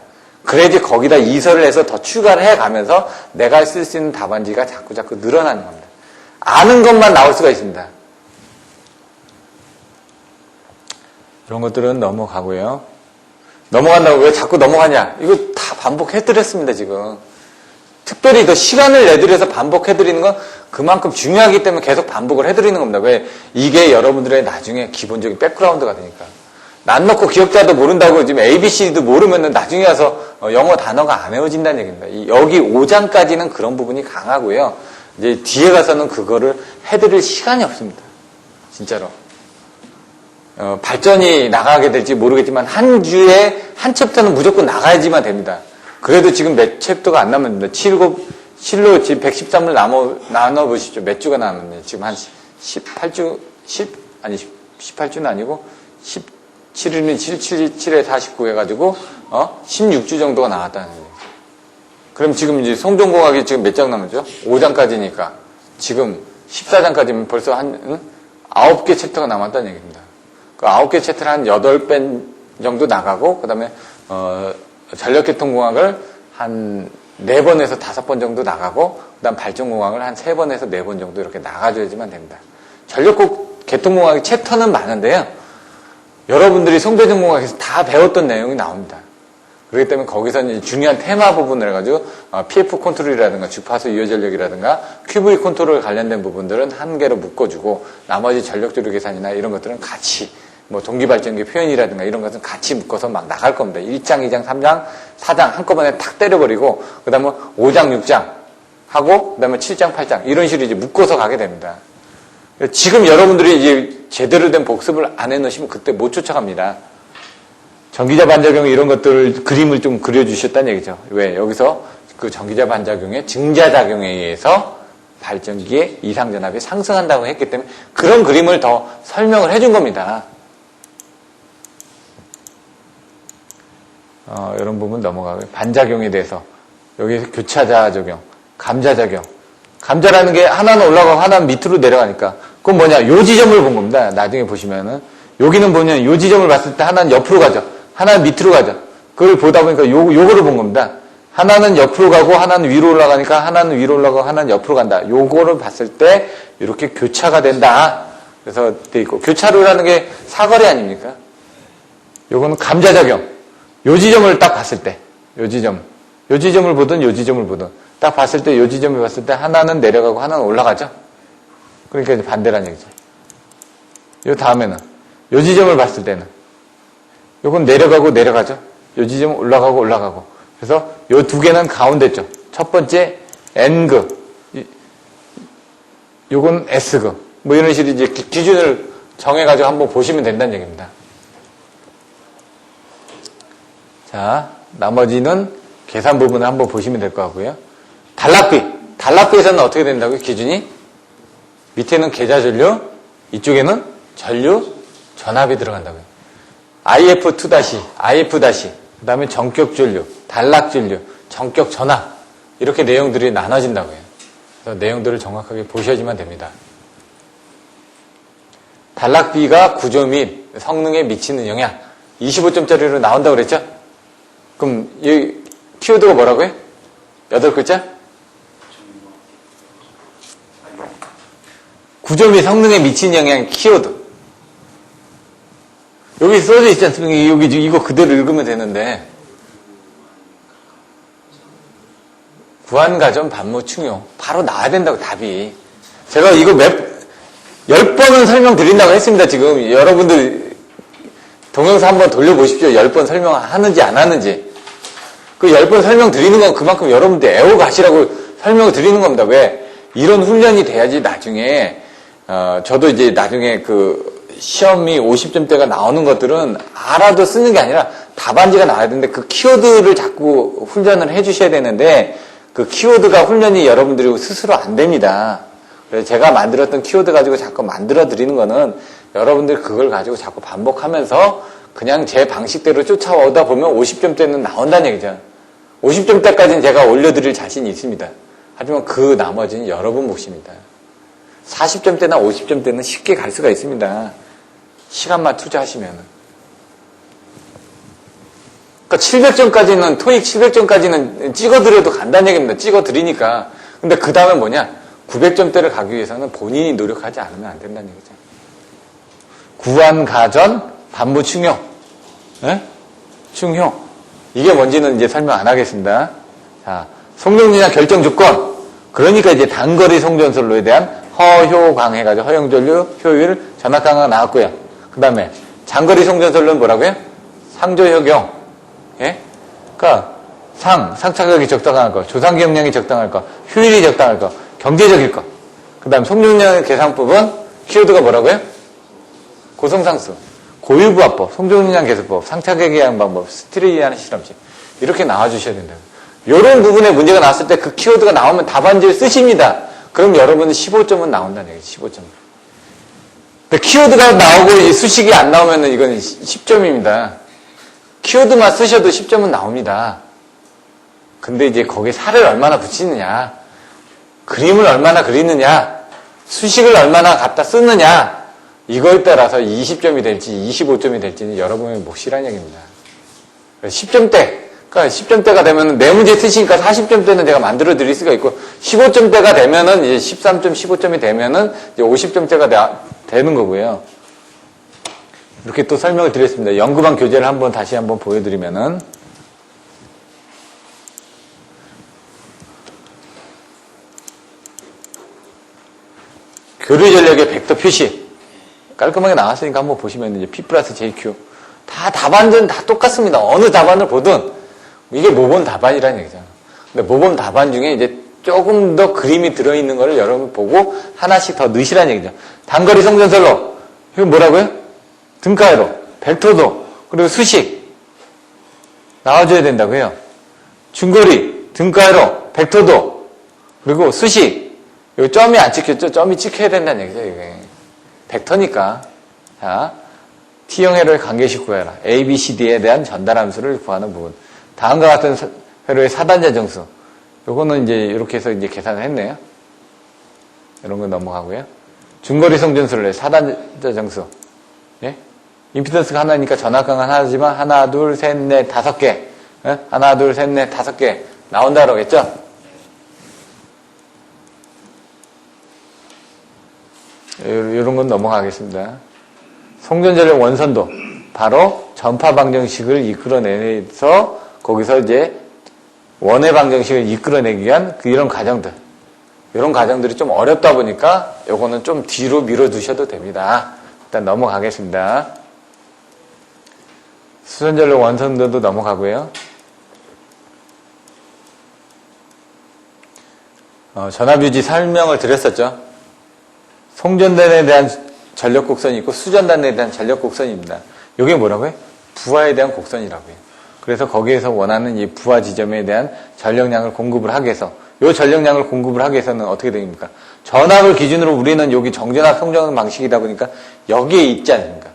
그래야지 거기다 이설을 해서 더 추가를 해가면서 내가 쓸 수 있는 답안지가 자꾸 늘어나는 겁니다. 아는 것만 나올 수가 있습니다. 이런 것들은 넘어가고요. 넘어간다고 왜 자꾸 넘어가냐? 이거 다 반복해드렸습니다, 지금. 특별히 더 시간을 내드려서 반복해드리는 건 그만큼 중요하기 때문에 계속 반복을 해드리는 겁니다. 왜? 이게 여러분들의 나중에 기본적인 백그라운드가 되니까. 난 놓고 기억자도 모른다고 지금 ABC도 모르면 나중에 와서 영어 단어가 안 외워진다는 얘기입니다. 여기 5장까지는 그런 부분이 강하고요. 이제 뒤에 가서는 그거를 해드릴 시간이 없습니다. 진짜로. 발전이 나가게 될지 모르겠지만 한 주에 한 챕터는 무조건 나가야지만 됩니다. 그래도 지금 몇 챕터가 안 남았는데 7로 지금 113을 나눠보시죠. 몇 주가 남았네요. 지금 한 18주, 18주는 아니고 17일은 7에 49 해가지고 16주 정도가 나왔다는 거예요. 그럼 지금 이제 송정공학이 지금 몇 장 남았죠? 5장까지니까 지금 14장까지면 벌써 한 9개 챕터가 남았다는 얘기입니다. 그 9개 챕터를 한 8배 정도 나가고 그 다음에 전력계통공학을 한 4번에서 5번 정도 나가고 그 다음 발전공학을 한 3번에서 4번 정도 이렇게 나가줘야지만 됩니다. 전력계통공학의 챕터는 많은데요. 여러분들이 송대전공학에서 다 배웠던 내용이 나옵니다. 그렇기 때문에 거기서 이제 중요한 테마 부분을 해가지고 PF 컨트롤이라든가 주파수 유효 전력이라든가 QV 컨트롤 관련된 부분들은 한 개로 묶어주고 나머지 전력 조류 계산이나 이런 것들은 같이 뭐 동기발전기 표현이라든가 이런 것은 같이 묶어서 막 나갈 겁니다. 1장, 2장, 3장, 4장 한꺼번에 탁 때려버리고 그 다음에 5장, 6장 하고 그 다음에 7장, 8장 이런 식으로 이제 묶어서 가게 됩니다. 지금 여러분들이 이제 제대로 된 복습을 안 해놓으시면 그때 못 쫓아갑니다. 전기자 반작용 이런 것들을 그림을 좀 그려주셨다는 얘기죠. 왜? 여기서 그 전기자 반작용의 증자작용에 의해서 발전기의 이상전압이 상승한다고 했기 때문에 그런 그림을 더 설명을 해준 겁니다. 이런 부분 넘어가고요. 반작용에 대해서 여기에서 교차자작용, 감자작용. 감자라는 게 하나는 올라가고 하나는 밑으로 내려가니까 그건 뭐냐? 요 지점을 본 겁니다. 나중에 보시면은 여기는 뭐냐? 요 지점을 봤을 때 하나는 옆으로 가죠. 하나는 밑으로 가죠. 그걸 보다 보니까 요거를 본 겁니다. 하나는 옆으로 가고 하나는 위로 올라가니까 하나는 위로 올라가고 하나는 옆으로 간다. 요거를 봤을 때 이렇게 교차가 된다. 그래서 돼 있고 교차로라는 게 사거리 아닙니까? 요거는 감자작용. 요 지점을 딱 봤을 때 요 지점을 보든 요 지점을 보든 딱 봤을 때 요 지점을 봤을 때 하나는 내려가고 하나는 올라가죠. 그러니까 이제 반대라는 얘기죠. 요 다음에는 요 지점을 봤을 때는 요건 내려가고 내려가죠. 요 지점은 올라가고 올라가고. 그래서 요 두 개는 가운데죠. 첫 번째 N극. 요건 S급. 뭐 이런 식으로 이제 기준을 정해가지고 한번 보시면 된다는 얘기입니다. 자, 나머지는 계산 부분을 한번 보시면 될 것 같고요. 단락비. 단락비에서는 어떻게 된다고요? 기준이? 밑에는 계좌전류, 이쪽에는 전류, 전압이 들어간다고요. IF2-, IF-, 그 다음에 전격전류, 단락전류, 전격 전압. 이렇게 내용들이 나눠진다고요. 그래서 내용들을 정확하게 보셔야지만 됩니다. 단락비가 구조 및 성능에 미치는 영향. 25점짜리로 나온다고 그랬죠? 그럼 이 키워드가 뭐라고요? 8글자? 구조 및 성능에 미치는 영향 키워드. 여기 써져 있지 않습니까? 여기 이거 그대로 읽으면 되는데. 구한가전 반무충용. 바로 나와야 된다고, 답이. 제가 이거 10번은 설명드린다고 했습니다, 지금. 여러분들 동영상 한번 돌려보십시오. 10번 설명하는지 안 하는지. 그 10번 설명드리는 건 그만큼 여러분들 애호가시라고 설명을 드리는 겁니다. 왜? 이런 훈련이 돼야지 나중에, 저도 이제 나중에 그 시험이 50점대가 나오는 것들은 알아도 쓰는 게 아니라 답안지가 나와야 되는데 그 키워드를 자꾸 훈련을 해 주셔야 되는데 그 키워드가 훈련이 여러분들이 스스로 안 됩니다. 그래서 제가 만들었던 키워드 가지고 자꾸 만들어 드리는 거는 여러분들이 그걸 가지고 자꾸 반복하면서 그냥 제 방식대로 쫓아오다 보면 50점대는 나온다는 얘기죠. 50점대까지는 제가 올려드릴 자신이 있습니다. 하지만 그 나머지는 여러분 몫입니다. 40점대나 50점대는 쉽게 갈 수가 있습니다. 시간만 투자하시면. 그러니까 700점까지는, 토익 700점까지는 찍어드려도 간다는 얘기입니다. 찍어드리니까. 근데 그 다음에 뭐냐? 900점대를 가기 위해서는 본인이 노력하지 않으면 안 된다는 얘기죠. 구한가전, 반무충용. 네? 충용. 이게 뭔지는 이제 설명 안 하겠습니다. 자, 송정리나 결정조건. 그러니까 이제 단거리 송전솔로에 대한 허효강해가지고 허용전류, 효율, 전압강화가 나왔고요. 그 다음에 장거리 송전솔로는 뭐라고요? 상조효경. 예? 그러니까 상차각이 적당할 거, 조상기 용량이 적당할 거, 효율이 적당할 거, 경제적일 거. 그 다음 송정량 계산법은 키워드가 뭐라고요? 고성상수, 고유부합법, 송정량 계산법, 상차각 계산 방법, 스트리이하는 실험식. 이렇게 나와주셔야 된다고. 이런 부분에 문제가 나왔을 때 그 키워드가 나오면 답안지를 쓰십니다. 그럼 여러분은 15점은 나온다는 얘기죠. 15점. 근데 키워드가 나오고 이 수식이 안 나오면 이건 10점입니다. 키워드만 쓰셔도 10점은 나옵니다. 근데 이제 거기에 살을 얼마나 붙이느냐, 그림을 얼마나 그리느냐, 수식을 얼마나 갖다 쓰느냐, 이거에 따라서 20점이 될지 25점이 될지는 여러분의 몫이라는 얘기입니다. 10점대, 그러니까 10점대가 되면 네 문제 쓰시니까 40점대는 제가 만들어 드릴 수가 있고, 15점대가 되면은 이제 13점, 15점이 되면은 이제 50점대가 되는 거고요. 이렇게 또 설명을 드렸습니다. 연구반 교재를 한번 다시 한번 보여드리면은, 교류 전력의 벡터 표시 깔끔하게 나왔으니까 한번 보시면 이제 P 플러스 JQ 다 답안은 다 똑같습니다. 어느 답안을 보든 이게 모범 답안이라는 얘기잖아. 근데 모범 답안 중에 이제 조금 더 그림이 들어있는 거를 여러분 보고 하나씩 더 넣으시라는 얘기죠. 단거리 송전솔로 이거 뭐라고요? 등가회로, 벡터도, 그리고 수식 나와줘야 된다고요. 중거리, 등가회로, 벡터도, 그리고 수식. 여기 점이 안 찍혔죠? 점이 찍혀야 된다는 얘기죠, 이게. 벡터니까. 자, T형 회로의 관계식 구해라. A, B, C, D에 대한 전달함수를 구하는 부분. 다음과 같은 회로의 사단자 정수. 요거는 이제 이렇게 해서 이제 계산을 했네요. 이런 거 넘어가고요. 중거리 송전솔로의 사단자 정수. 예? 임피던스가 하나니까 전압강은 하나지만 하나, 둘, 셋, 넷, 5개. 예? 하나, 둘, 셋, 넷, 5개. 나온다 그러겠죠? 이런 건 넘어가겠습니다. 송전전력 원선도. 바로 전파 방정식을 이끌어내서 거기서 이제 원의 방정식을 이끌어내기 위한 이런 과정들. 이런 과정들이 좀 어렵다 보니까 요거는 좀 뒤로 밀어두셔도 됩니다. 일단 넘어가겠습니다. 수전전력 원선도도 넘어가고요. 전압유지 설명을 드렸었죠. 송전단에 대한 전력 곡선이 있고 수전단에 대한 전력 곡선입니다. 이게 뭐라고요? 부하에 대한 곡선이라고요. 그래서 거기에서 원하는 이 부하 지점에 대한 전력량을 공급을 하기 위해서 이 전력량을 공급을 하기 위해서는 어떻게 됩니까? 전압을 기준으로 우리는 여기 정전압 송전 방식이다 보니까 여기에 있지 않습니까?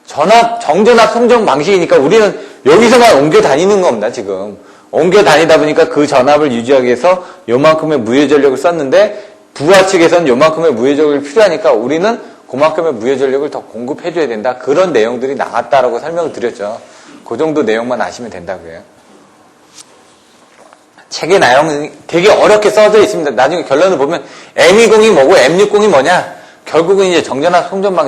정전압 송전 방식이니까 우리는 여기서만 옮겨 다니는 겁니다, 지금. 옮겨 다니다 보니까 그 전압을 유지하기 위해서 요만큼의 무효 전력을 썼는데 부하 측에서는 요만큼의 무효 전력이 필요하니까 우리는 그만큼의 무효 전력을 더 공급해줘야 된다. 그런 내용들이 나왔다라고 설명을 드렸죠. 그 정도 내용만 아시면 된다고요. 책의 내용이 되게 어렵게 써져 있습니다. 나중에 결론을 보면 M20이 뭐고 M60이 뭐냐? 결국은 이제 정전압 송전 방식